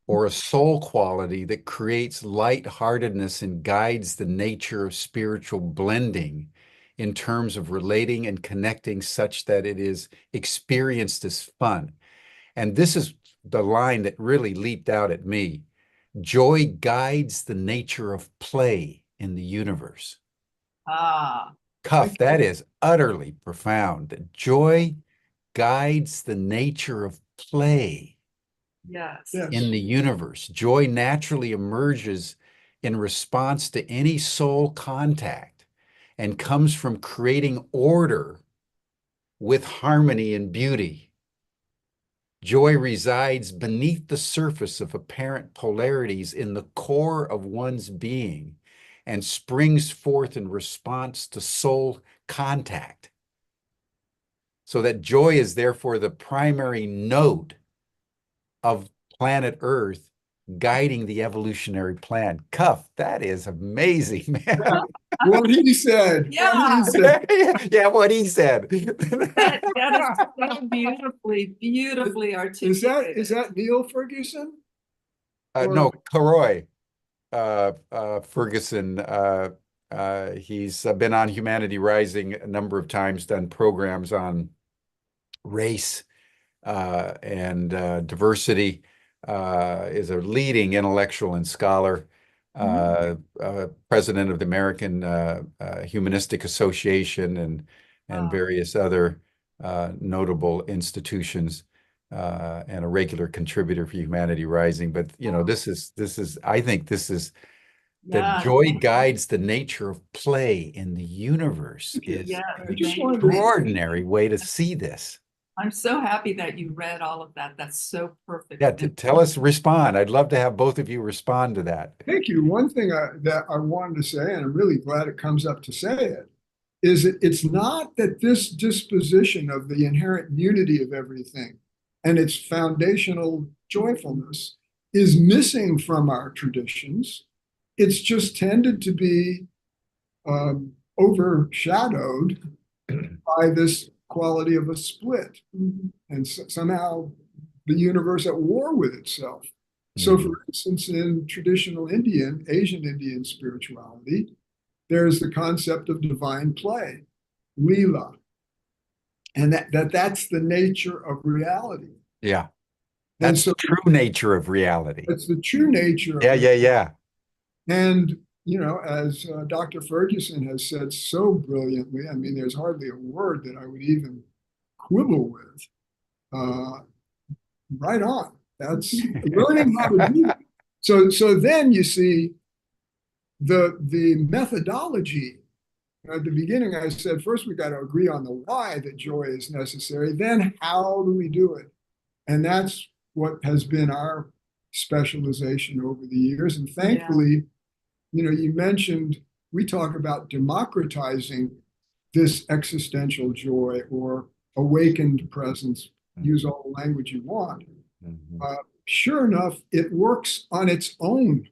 or a soul quality that creates lightheartedness and guides the nature of spiritual blending in terms of relating and connecting, such that it is experienced as fun. And this is the line that really leaped out at me. Joy guides the nature of play in the universe. Cuff, that is utterly profound. That joy guides the nature of play in the universe. Joy naturally emerges in response to any soul contact and comes from creating order with harmony and beauty. Joy resides beneath the surface of apparent polarities in the core of one's being and springs forth in response to soul contact. So that joy is therefore the primary node of planet Earth guiding the evolutionary plan. Cuff, that is amazing, man. What he said. Yeah. Yeah, what he said. That is so beautifully articulated. Is that Neil Ferguson? No, Leroy Ferguson. He's been on Humanity Rising a number of times, done programs on race and diversity, is a leading intellectual and scholar, president of the American Humanistic Association and various other notable institutions, and a regular contributor for Humanity Rising. But you know, this is I think this is that joy guides the nature of play in the universe is an extraordinary way to see this. I'm so happy that you read all of that. That's so perfect. Yeah, tell us, respond. I'd love to have both of you respond to that. Thank you. One thing that I wanted to say, and I'm really glad it comes up to say it, is that it's not that this disposition of the inherent unity of everything and its foundational joyfulness is missing from our traditions. It's just tended to be overshadowed by this quality of a split, and somehow the universe at war with itself. So for instance, in traditional Asian Indian spirituality, there's the concept of divine play, lila, and that's the nature of reality. Yeah, that's the true nature of reality. It's the true nature of yeah. And you know, as Dr. Ferguson has said so brilliantly, I mean, there's hardly a word that I would even quibble with. Right on. That's learning how to do it. So then you see the methodology. At the beginning, I said, first we got to agree on the why that joy is necessary. Then how do we do it? And that's what has been our specialization over the years. And thankfully, you know, you mentioned, we talk about democratizing this existential joy or awakened presence, use all the language you want. Sure enough, it works on its own.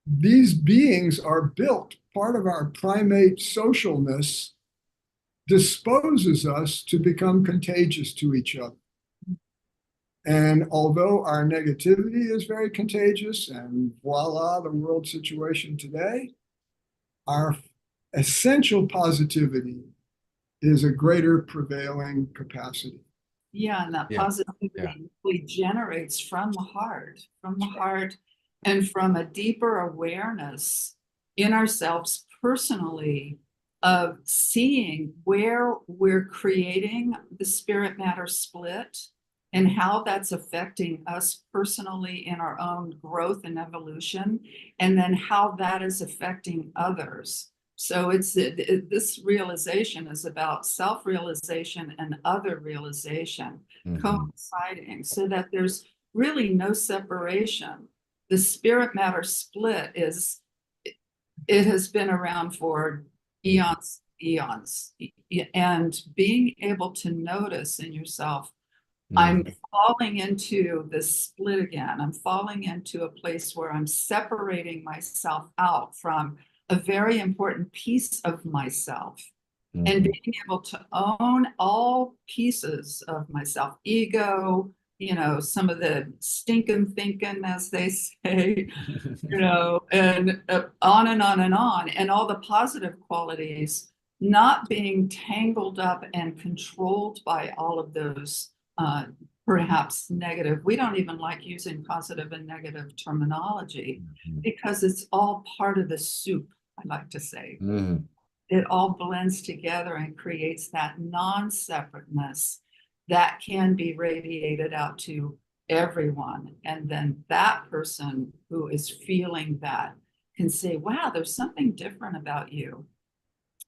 These beings are built, part of our primate socialness disposes us to become contagious to each other. And although our negativity is very contagious, and voila, the world situation today, our essential positivity is a greater prevailing capacity. Yeah, and that positivity really generates from the heart, and from a deeper awareness in ourselves personally of seeing where we're creating the spirit matter split and how that's affecting us personally in our own growth and evolution, and then how that is affecting others. So this realization is about self-realization and other realization coinciding, so that there's really no separation. The spirit matter split it has been around for eons, and being able to notice in yourself, I'm falling into this split again. I'm falling into a place where I'm separating myself out from a very important piece of myself, and being able to own all pieces of myself, ego, some of the stinking thinking, as they say, and on and on and on, and all the positive qualities, not being tangled up and controlled by all of those perhaps negative. We don't even like using positive and negative terminology because it's all part of the soup, I like to say. It all blends together and creates that non-separateness that can be radiated out to everyone. And then that person who is feeling that can say, wow, there's something different about you.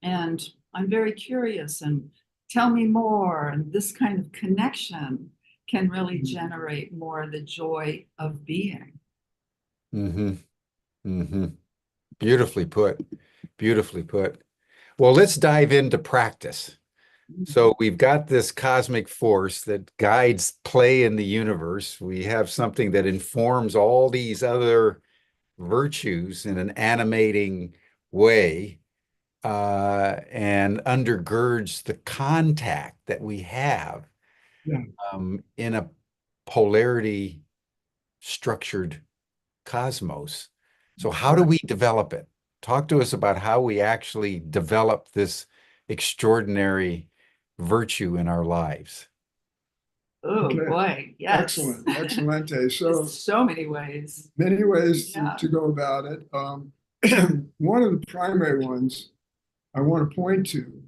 And I'm very curious, and tell me more. And this kind of connection can really generate more of the joy of being. Beautifully put. Beautifully put. Well, let's dive into practice. So we've got this cosmic force that guides play in the universe. We have something that informs all these other virtues in an animating way, and undergirds the contact that we have in a polarity structured cosmos. So how do we develop it? Talk to us about how we actually develop this extraordinary virtue in our lives. Oh boy, yes. Excellent, excelente. So many ways. Many ways to go about it. One of the primary ones I want to point to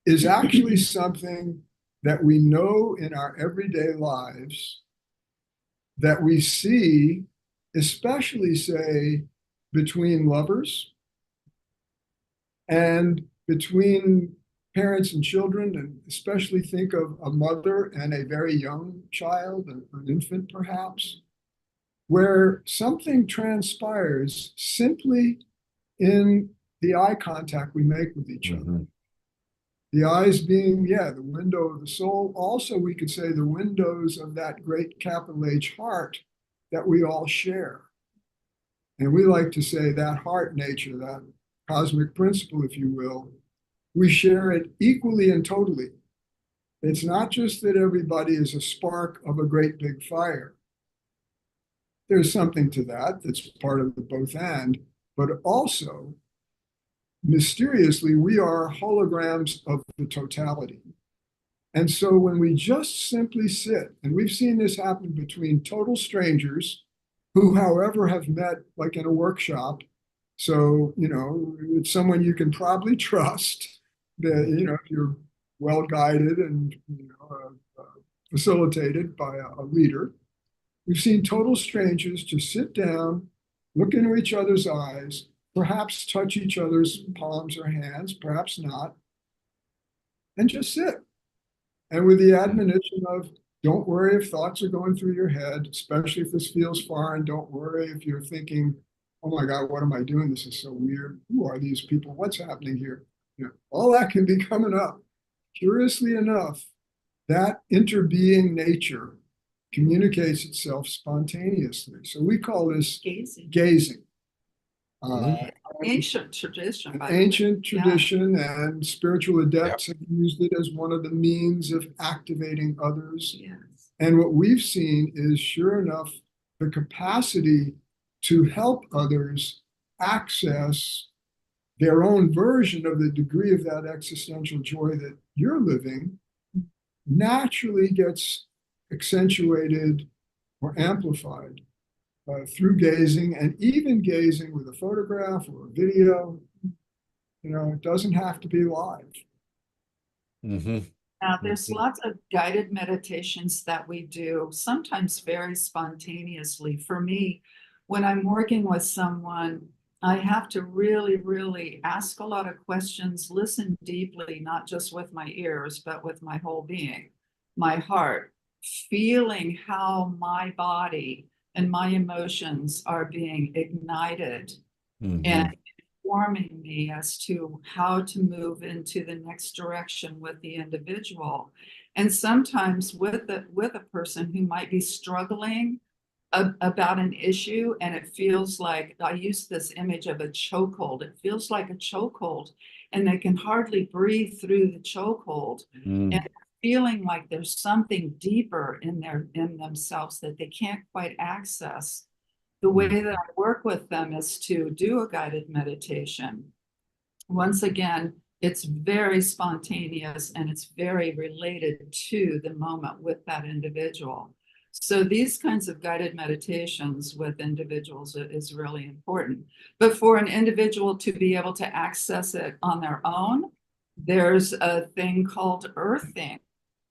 is actually something that we know in our everyday lives, that we see, especially, say, between lovers and between parents and children, and especially think of a mother and a very young child, an infant perhaps, where something transpires simply in the eye contact we make with each other. The eyes being, the window of the soul. Also, we could say the windows of that great capital H heart that we all share. And we like to say that heart nature, that cosmic principle, if you will, we share it equally and totally. It's not just that everybody is a spark of a great big fire. There's something to that that's part of the both and, but also, mysteriously, we are holograms of the totality. And so when we just simply sit, and we've seen this happen between total strangers who, however, have met like in a workshop. So, it's someone you can probably trust, that, if you're well guided and, facilitated by a leader. We've seen total strangers just sit down, look into each other's eyes, perhaps touch each other's palms or hands, perhaps not, and just sit. And with the admonition of, don't worry if thoughts are going through your head, especially if this feels foreign. Don't worry if you're thinking, oh my God, what am I doing? This is so weird. Who are these people? What's happening here? All that can be coming up. Curiously enough, that interbeing nature communicates itself spontaneously. So we call this gazing. ancient tradition, An by the way. ancient tradition, and spiritual adepts Yep. have used it as one of the means of activating others. Yes. And what we've seen is, sure enough, the capacity to help others access their own version of the degree of that existential joy that you're living naturally gets accentuated or amplified through gazing, and even gazing with a photograph or a video. It doesn't have to be live. Mm-hmm. Now, there's lots of guided meditations that we do, sometimes very spontaneously. For me, when I'm working with someone, I have to really, really ask a lot of questions, listen deeply, not just with my ears, but with my whole being, my heart, feeling how my body and my emotions are being ignited and informing me as to how to move into the next direction with the individual. And sometimes with a person who might be struggling about an issue, and it feels like, I use this image of a chokehold. It feels like a chokehold, and they can hardly breathe through the chokehold. And feeling like there's something deeper in themselves that they can't quite access. The way that I work with them is to do a guided meditation. Once again, it's very spontaneous and it's very related to the moment with that individual. So these kinds of guided meditations with individuals is really important. But for an individual to be able to access it on their own, there's a thing called earthing,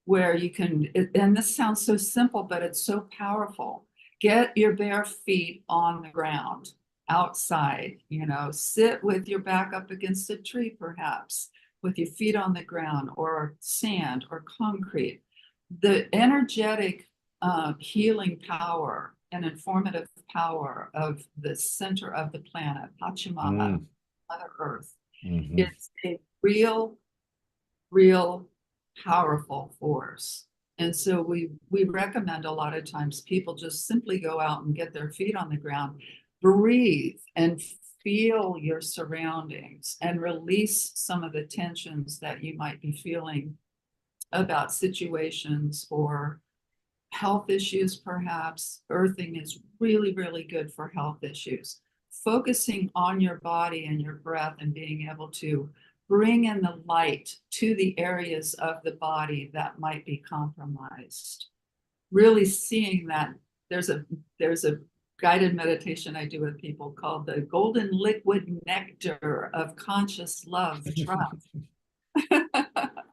where you can, and this sounds so simple, but it's so powerful. Get your bare feet on the ground, outside, sit with your back up against a tree, perhaps, with your feet on the ground, or sand or concrete. The energetic healing power and informative power of the center of the planet, Pachamama, Mother Earth, is a real powerful force. And so we recommend a lot of times people just simply go out and get their feet on the ground, breathe and feel your surroundings, and release some of the tensions that you might be feeling about situations or health issues, perhaps. Earthing is really, really good for health issues. Focusing on your body and your breath and being able to bring in the light to the areas of the body that might be compromised. Really seeing that there's a guided meditation I do with people called the golden liquid nectar of conscious love trust.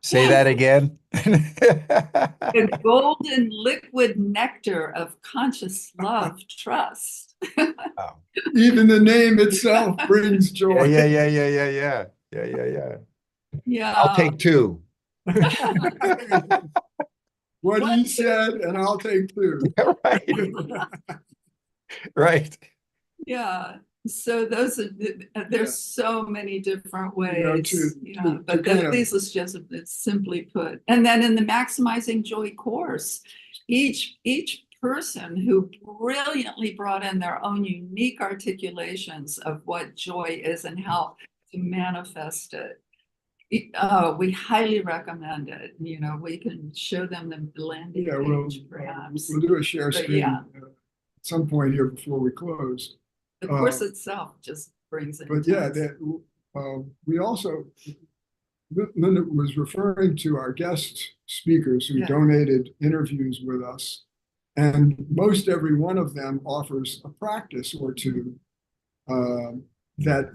Say that again. The golden liquid nectar of conscious love trust. Oh. Even the name itself brings joy. Yeah. Yeah. I'll take two. What he said, and I'll take two. Right. Yeah. So there's so many different ways, but these is just simply put. And then in the Maximizing Joy course, each person who brilliantly brought in their own unique articulations of what joy is and how to manifest it. We highly recommend it. We can show them the landing page, perhaps. We'll do a share screen at some point here before we close. The course itself just brings it. But yeah, we also, Linda was referring to our guest speakers who donated interviews with us, and most every one of them offers a practice or two that,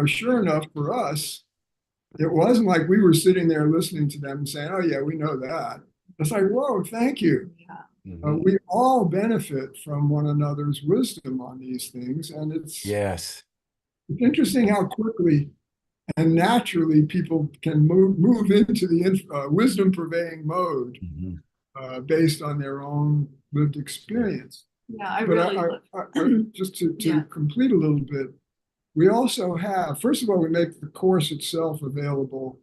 sure enough for us, it wasn't like we were sitting there listening to them and saying, oh yeah, we know that. It's like, whoa, thank you. Yeah. We all benefit from one another's wisdom on these things. And it's interesting how quickly and naturally people can move into the wisdom purveying mode based on their own lived experience. Yeah, just to complete a little bit, we also have, first of all, we make the course itself available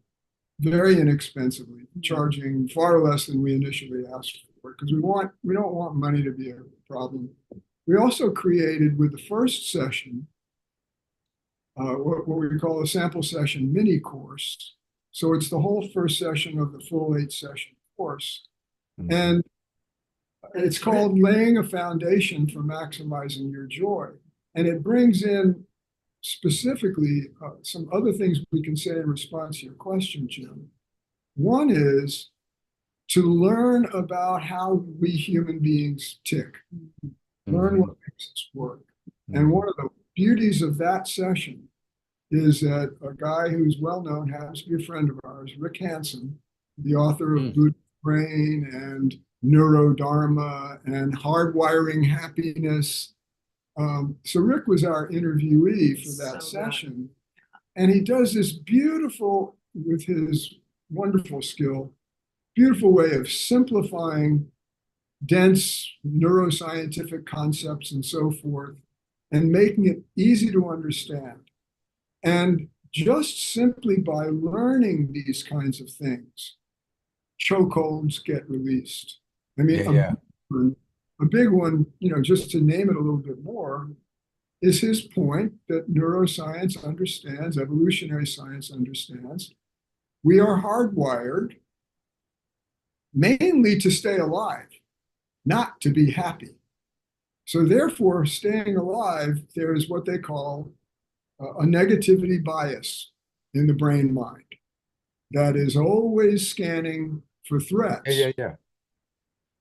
very inexpensively, charging far less than we initially asked for, because we don't want money to be a problem. We also created, with the first session, what we call a sample session mini course. So it's the whole first session of the full 8-session course. Mhm. And it's called Laying a Foundation for Maximizing Your Joy. And it brings in specifically some other things we can say in response to your question, Jim. One is to learn about how we human beings tick, learn what makes us work. And one of the beauties of that session is that a guy who's well known, happens to be a friend of ours, Rick Hansen, the author of Buddha's Brain and Neurodharma and Hardwiring Happiness. So Rick was our interviewee for that session. And he does this beautiful, with his wonderful skill, beautiful way of simplifying dense neuroscientific concepts and so forth, and making it easy to understand. And just simply by learning these kinds of things, chokeholds get released. I mean, a big one, just to name it a little bit more, is his point that neuroscience understands, evolutionary science understands, we are hardwired mainly to stay alive, not to be happy. So therefore, staying alive, there is what they call a negativity bias in the brain mind that is always scanning for threats.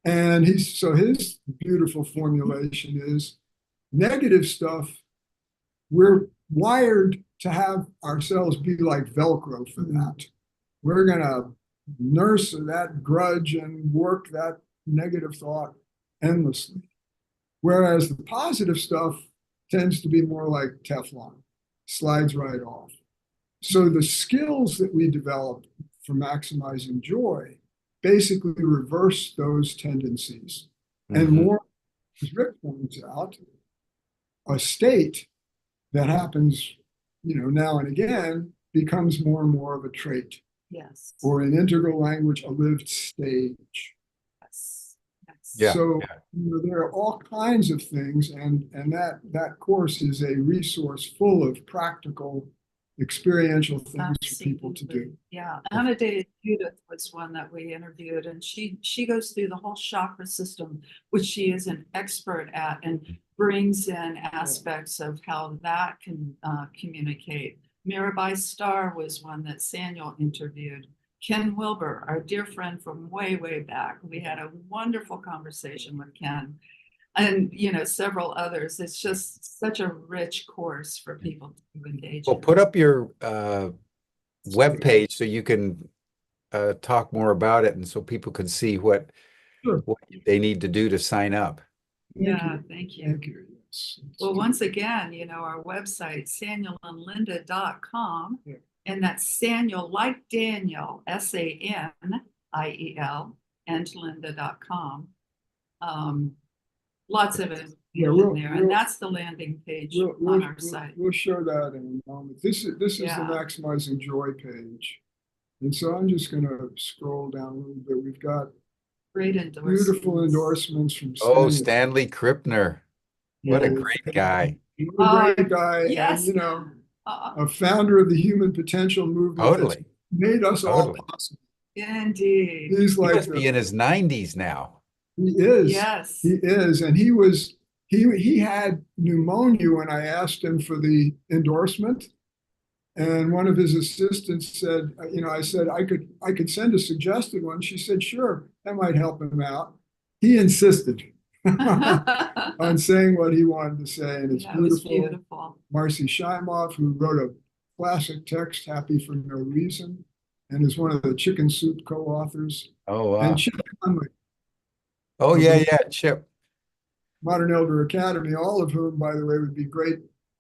And so his beautiful formulation is negative stuff, we're wired to have ourselves be like Velcro for that. We're going to nurse that grudge and work that negative thought endlessly. Whereas the positive stuff tends to be more like Teflon, slides right off. So the skills that we develop for maximizing joy basically reverse those tendencies. And more, as Rick points out, a state that happens, now and again becomes more and more of a trait. Yes. Or in integral language, a lived stage. Yes. So there are all kinds of things, and that course is a resource full of practical, experiential things for people to do. Yeah, Annotated Judith was one that we interviewed, and she goes through the whole chakra system, which she is an expert at, and brings in aspects of how that can communicate. Mirabai Starr was one that Samuel interviewed. Ken Wilber, our dear friend from way, way back. We had a wonderful conversation with Ken, and several others. It's just such a rich course for people to engage Well, in. put up your webpage so you can talk more about it, and so people can see what they need to do to sign up. Thank you. Thank you. Yes. Well, once again, our website, samuelandlinda.com, and that's Samuel, like Daniel, SANIEL, and Linda.com. Lots of it in there, and that's the landing page on our site. We'll show that in a moment. This is the Maximizing Joy page. And so I'm just going to scroll down a little bit. We've got great endorsements. Beautiful endorsements from Stanley Krippner. What a great guy. What a great guy. Yes. And, a founder of the Human Potential Movement. That's made us all possible. Indeed. He must be in his 90s now. He is. Yes. He is. And he had pneumonia when I asked him for the endorsement. And one of his assistants said, I said, I could send a suggested one. She said, sure, that might help him out. He insisted on saying what he wanted to say. And it's beautiful. Marcy Shimoff, who wrote a classic text, Happy for No Reason, and is one of the Chicken Soup co-authors. Oh, wow. And Chip Conley. Oh, Chip. Modern Elder Academy, all of whom, by the way, would be great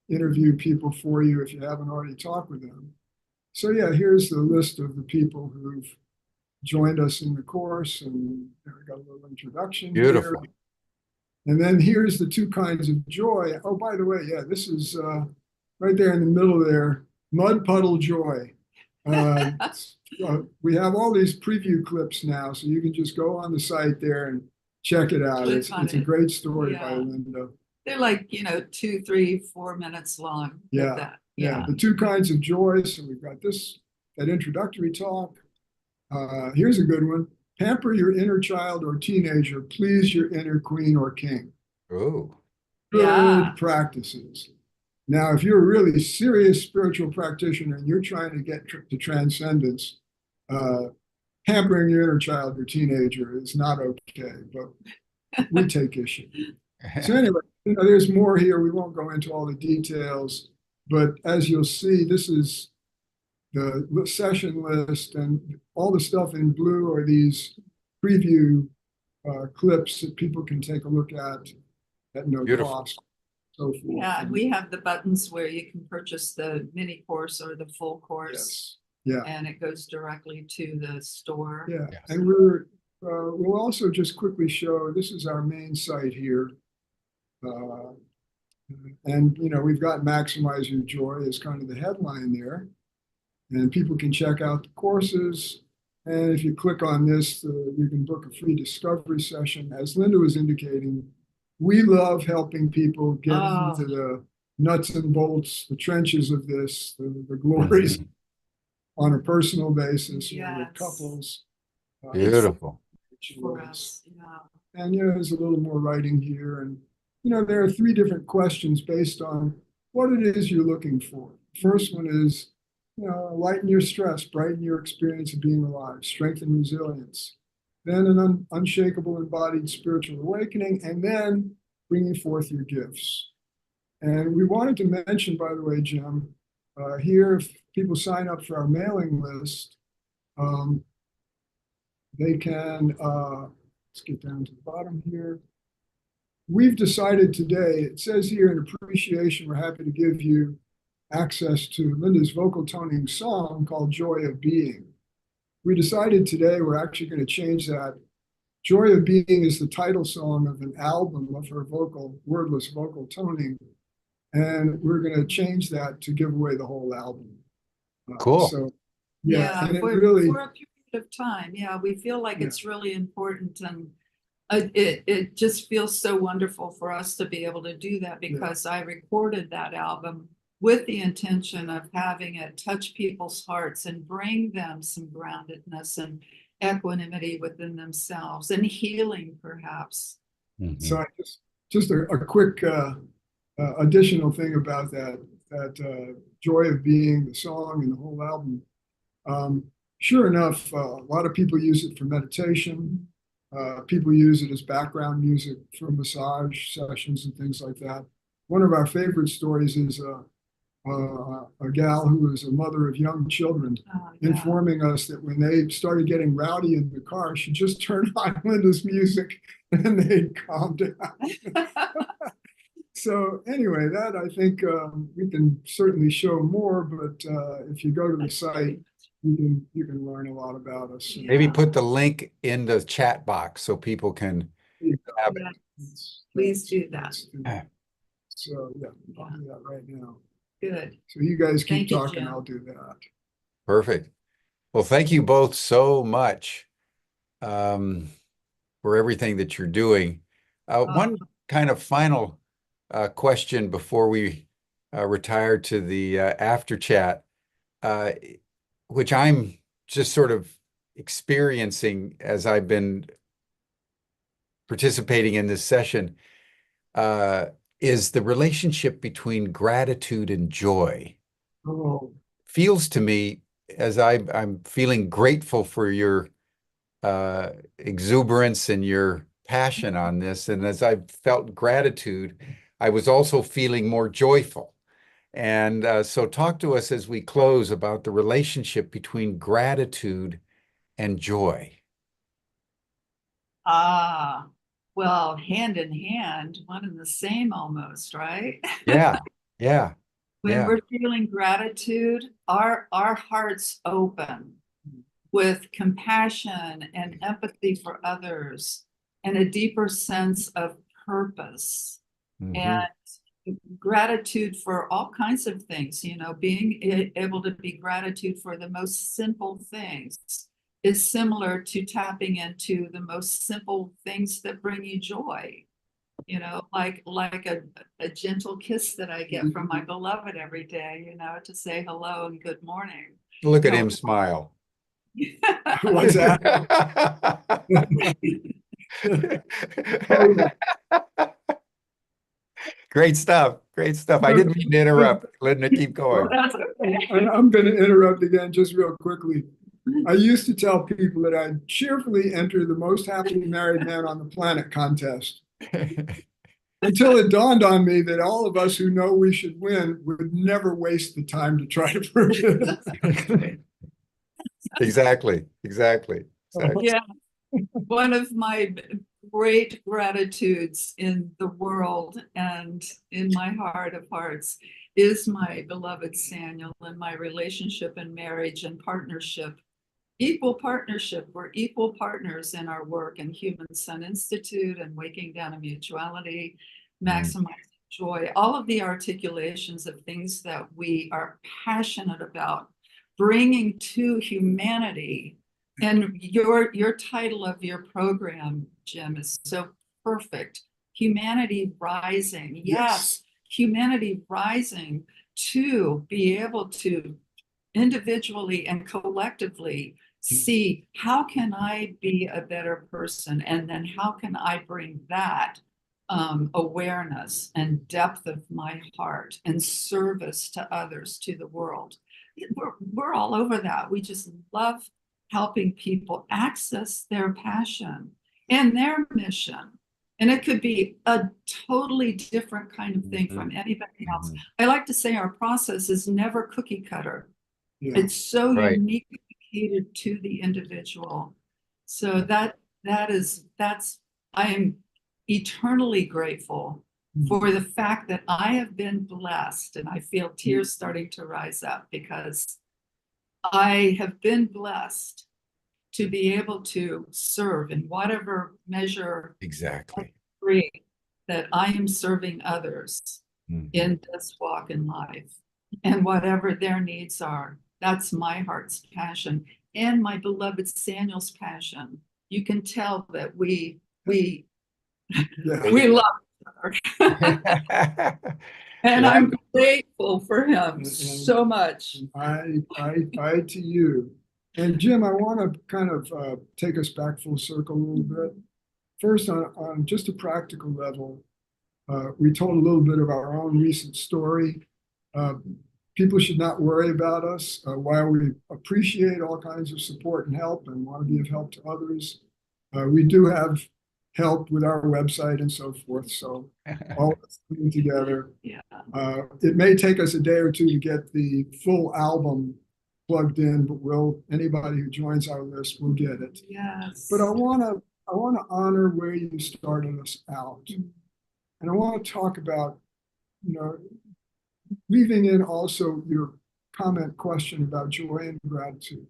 interview people for you if you haven't already talked with them. So here's the list of the people who've joined us in the course, and we got a little introduction. Beautiful. Here. And then here's the 2 kinds of joy. Oh, by the way, this is right there in the middle there, Mud Puddle Joy. We have all these preview clips now, so you can just go on the site there and check it out. It's a great story by Linda. They're like, 2, 3, 4 minutes long. Yeah. Yeah. The two kinds of joy. So we've got that introductory talk. Here's a good one. Pamper your inner child or teenager. Please your inner queen or king. Oh, Yeah. Good practices. Now, if you're a really serious spiritual practitioner and you're trying to get to transcendence, pampering your inner child or teenager is not okay, but we take issue. So anyway, there's more here. We won't go into all the details, but as you'll see, this is the session list, and all the stuff in blue are these preview clips that people can take a look at no beautiful. cost. So forth. Yeah, and we have the buttons where you can purchase the mini course or the full course. Yes. Yeah. And it goes directly to the store. Yeah. Yes. And we'll also just quickly show, this is our main site here. And we've got Maximize Your Joy as kind of the headline there. And people can check out the courses. And if you click on this, you can book a free discovery session. As Linda was indicating, we love helping people get into the nuts and bolts, the trenches of this, the glories on a personal basis, with couples. Beautiful. For us, yeah. And there's a little more writing here. And there are 3 different questions based on what it is you're looking for. First one is, lighten your stress, brighten your experience of being alive, strengthen resilience. Then an unshakable embodied spiritual awakening, and then bringing forth your gifts. And we wanted to mention, by the way, Jim, here, if people sign up for our mailing list, they can, let's get down to the bottom here. We've decided today, it says here in appreciation, we're happy to give you access to Linda's vocal toning song called Joy of Being. We decided today we're actually going to change that. Joy of Being is the title song of an album of her wordless vocal toning. And we're going to change that to give away the whole album. Cool. So, and for a period of time. Yeah, we feel like it's really important, and it just feels so wonderful for us to be able to do that, because I recorded that album with the intention of having it touch people's hearts and bring them some groundedness and equanimity within themselves and healing, perhaps. So just a quick additional thing about that Joy of Being, the song and the whole album. Sure enough, a lot of people use it for meditation. People use it as background music for massage sessions and things like that. One of our favorite stories is a gal who was a mother of young children, informing us that when they started getting rowdy in the car, she just turned on Linda's music and they'd calm down. So anyway, that I think we can certainly show more, but if you go to the site, you can learn a lot about us. Maybe put the link in the chat box so people can have it. Please do that. So I'll do that right now. Good. So you guys keep talking, Jim. I'll do that. Perfect. Well, thank you both so much for everything that you're doing. One kind of final question before we retire to the after chat, which I'm just sort of experiencing as I've been participating in this session, is the relationship between gratitude and joy. Feels to me, as I'm feeling grateful for your exuberance and your passion on this, and as I felt gratitude, I was also feeling more joyful. And so talk to us as we close about the relationship between gratitude and joy. Well, hand in hand, one and the same almost, right? Yeah. When we're feeling gratitude, our hearts open with compassion and empathy for others and a deeper sense of purpose. And gratitude for all kinds of things, being able to be gratitude for the most simple things is similar to tapping into the most simple things that bring you joy. you know, like a gentle kiss that I get from my beloved every day, you know, to say hello and good morning. Look at No. him smile. What's that? Oh, Great stuff. Great stuff. I didn't mean to interrupt. Letting it keep Well, going. that's okay. and I'm going to interrupt again just real quickly. I used to tell people that I'd cheerfully enter the most happily married man on the planet contest until it dawned on me that all of us who know we should win would never waste the time to try to prove it. Exactly. Exactly. Exactly. Yeah. One of my great gratitudes in the world and in my heart of hearts is my beloved Samuel and my relationship and marriage and partnership. Equal partnership. We're equal partners in our work in Human Sun Institute and Waking Down to Mutuality, Mm. Maximizing Joy, all of the articulations of things that we are passionate about bringing to humanity. And your title of your program, Jim, is so perfect. Humanity Rising. Yes, humanity rising to be able to individually and collectively see how can I be a better person, and then how can I bring that awareness and depth of my heart and service to others, to the world. We're all over that. We just love helping people access their passion and their mission. And it could be a totally different kind of thing from anybody else. Mhm. I like to say our process is never cookie cutter. Yeah. It's so Right. uniquely catered to the individual. So that's I am eternally grateful for the fact that I have been blessed, and I feel tears starting to rise up because I have been blessed to be able to serve in whatever measure Exactly. degree that I am serving others Mhm. in this walk in life, and whatever their needs are. That's my heart's passion and my beloved Samuel's passion. You can tell that we Yeah. love each other. And Well, I'm grateful for him And so much. I to you. And Jim, I want to kind of take us back full circle a little bit. First, on just a practical level, we told a little bit of our own recent story. Uh, People should not worry about us. While we appreciate all kinds of support and help and want to be of help to others, we do have help with our website and so forth. So all of us coming together. Yeah. It may take us a day or two to get the full album plugged in, but anybody who joins our list will get it. Yes. But I want to honor where you started us out, and I want to talk about, leaving in also your question about joy and gratitude.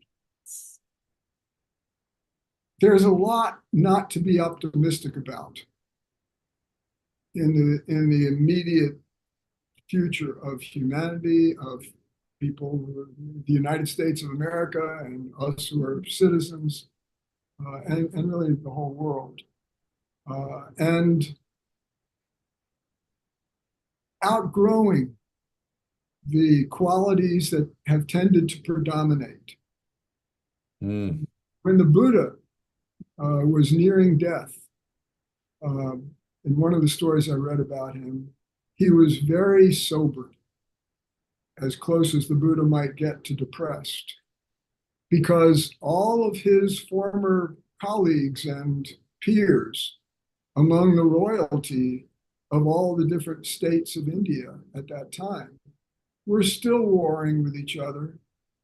There's a lot not to be optimistic about in the immediate future of humanity, of people, the United States of America, and us who are citizens, and really the whole world. And outgrowing the qualities that have tended to predominate. Mm. When the Buddha was nearing death, in one of the stories I read about him, he was very sobered, as close as the Buddha might get to depressed, because all of his former colleagues and peers among the royalty of all the different states of India at that time were still warring with each other.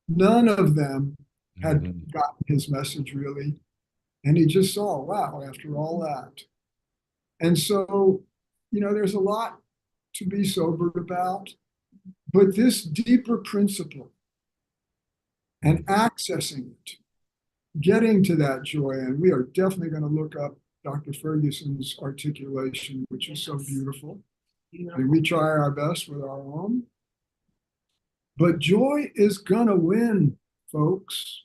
None of them had gotten his message really. And he just saw, wow, after all that. And so, there's a lot to be sobered about, but this deeper principle and accessing it, getting to that joy, and we are definitely going to look up Dr. Ferguson's articulation, which is so beautiful. And we try our best with our own. But joy is going to win, folks.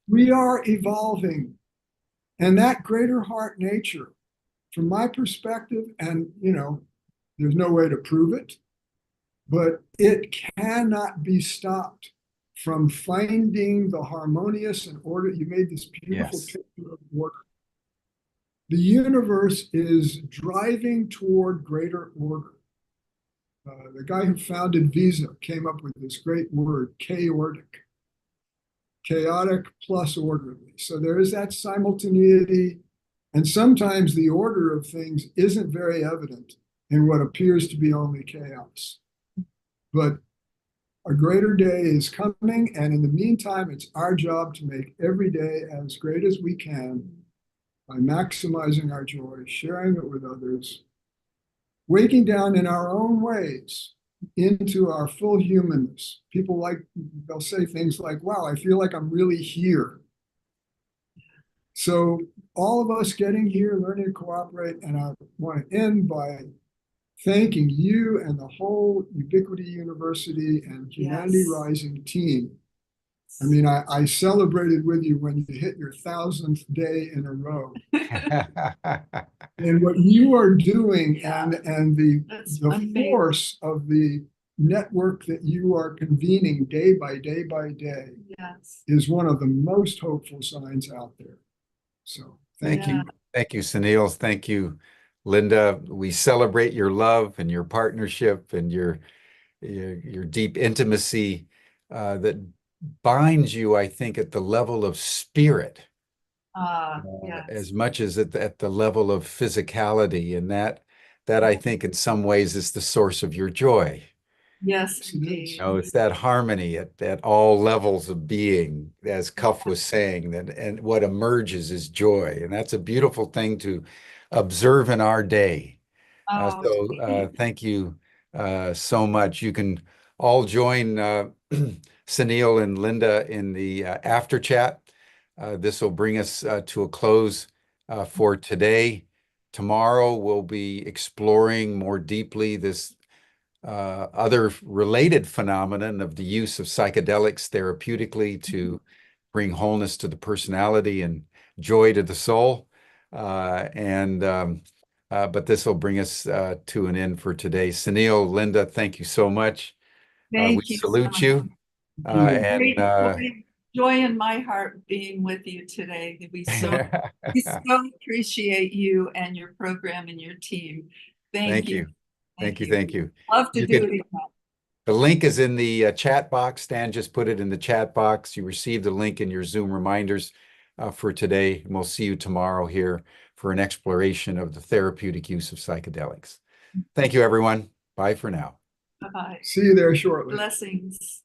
We are evolving. And that greater heart nature from my perspective, and there's no way to prove it, but it cannot be stopped from finding the harmonious and order. You made this beautiful Yes. picture of order. The universe is driving toward greater order. The guy who founded Visa came up with this great word, chaotic. Chaotic plus orderly. So there is that simultaneity. And sometimes the order of things isn't very evident in what appears to be only chaos. But a greater day is coming. And in the meantime, it's our job to make every day as great as we can by maximizing our joy, sharing it with others, waking down in our own ways into our full humanness. People they'll say things like, wow, I feel like I'm really here. So all of us getting here, learning to cooperate, and I want to end by thanking you and the whole Ubiquity University and Humanity Rising team. I mean, I celebrated with you when you hit your 1,000th day in a row. And what you are doing and the force of the network that you are convening day by day by day is one of the most hopeful signs out there. So thank you. Thank you, Sunil. Thank you, Linda. We celebrate your love and your partnership and your deep intimacy that binds you, I think, at the level of spirit. As much as at the level of physicality, and that I think in some ways is the source of your joy. Yes, indeed. It's that harmony at all levels of being, as Cuff was saying, and what emerges is joy, and that's a beautiful thing to observe in our day. Thank you so much. You can all join Sunil and Linda in the after chat. This will bring us to a close for today. Tomorrow, we'll be exploring more deeply this other related phenomenon of the use of psychedelics therapeutically to bring wholeness to the personality and joy to the soul. But this will bring us to an end for today. Sunil, Linda, thank you so much. We salute you. Great joy in my heart being with you today. We so appreciate you and your program and your team. Thank you. Thank you. Love to do it again. The link is in the chat box. Stan just put it in the chat box. You received the link in your Zoom reminders for today. And we'll see you tomorrow here for an exploration of the therapeutic use of psychedelics. Thank you, everyone. Bye for now. Bye-bye. See you there shortly. Blessings.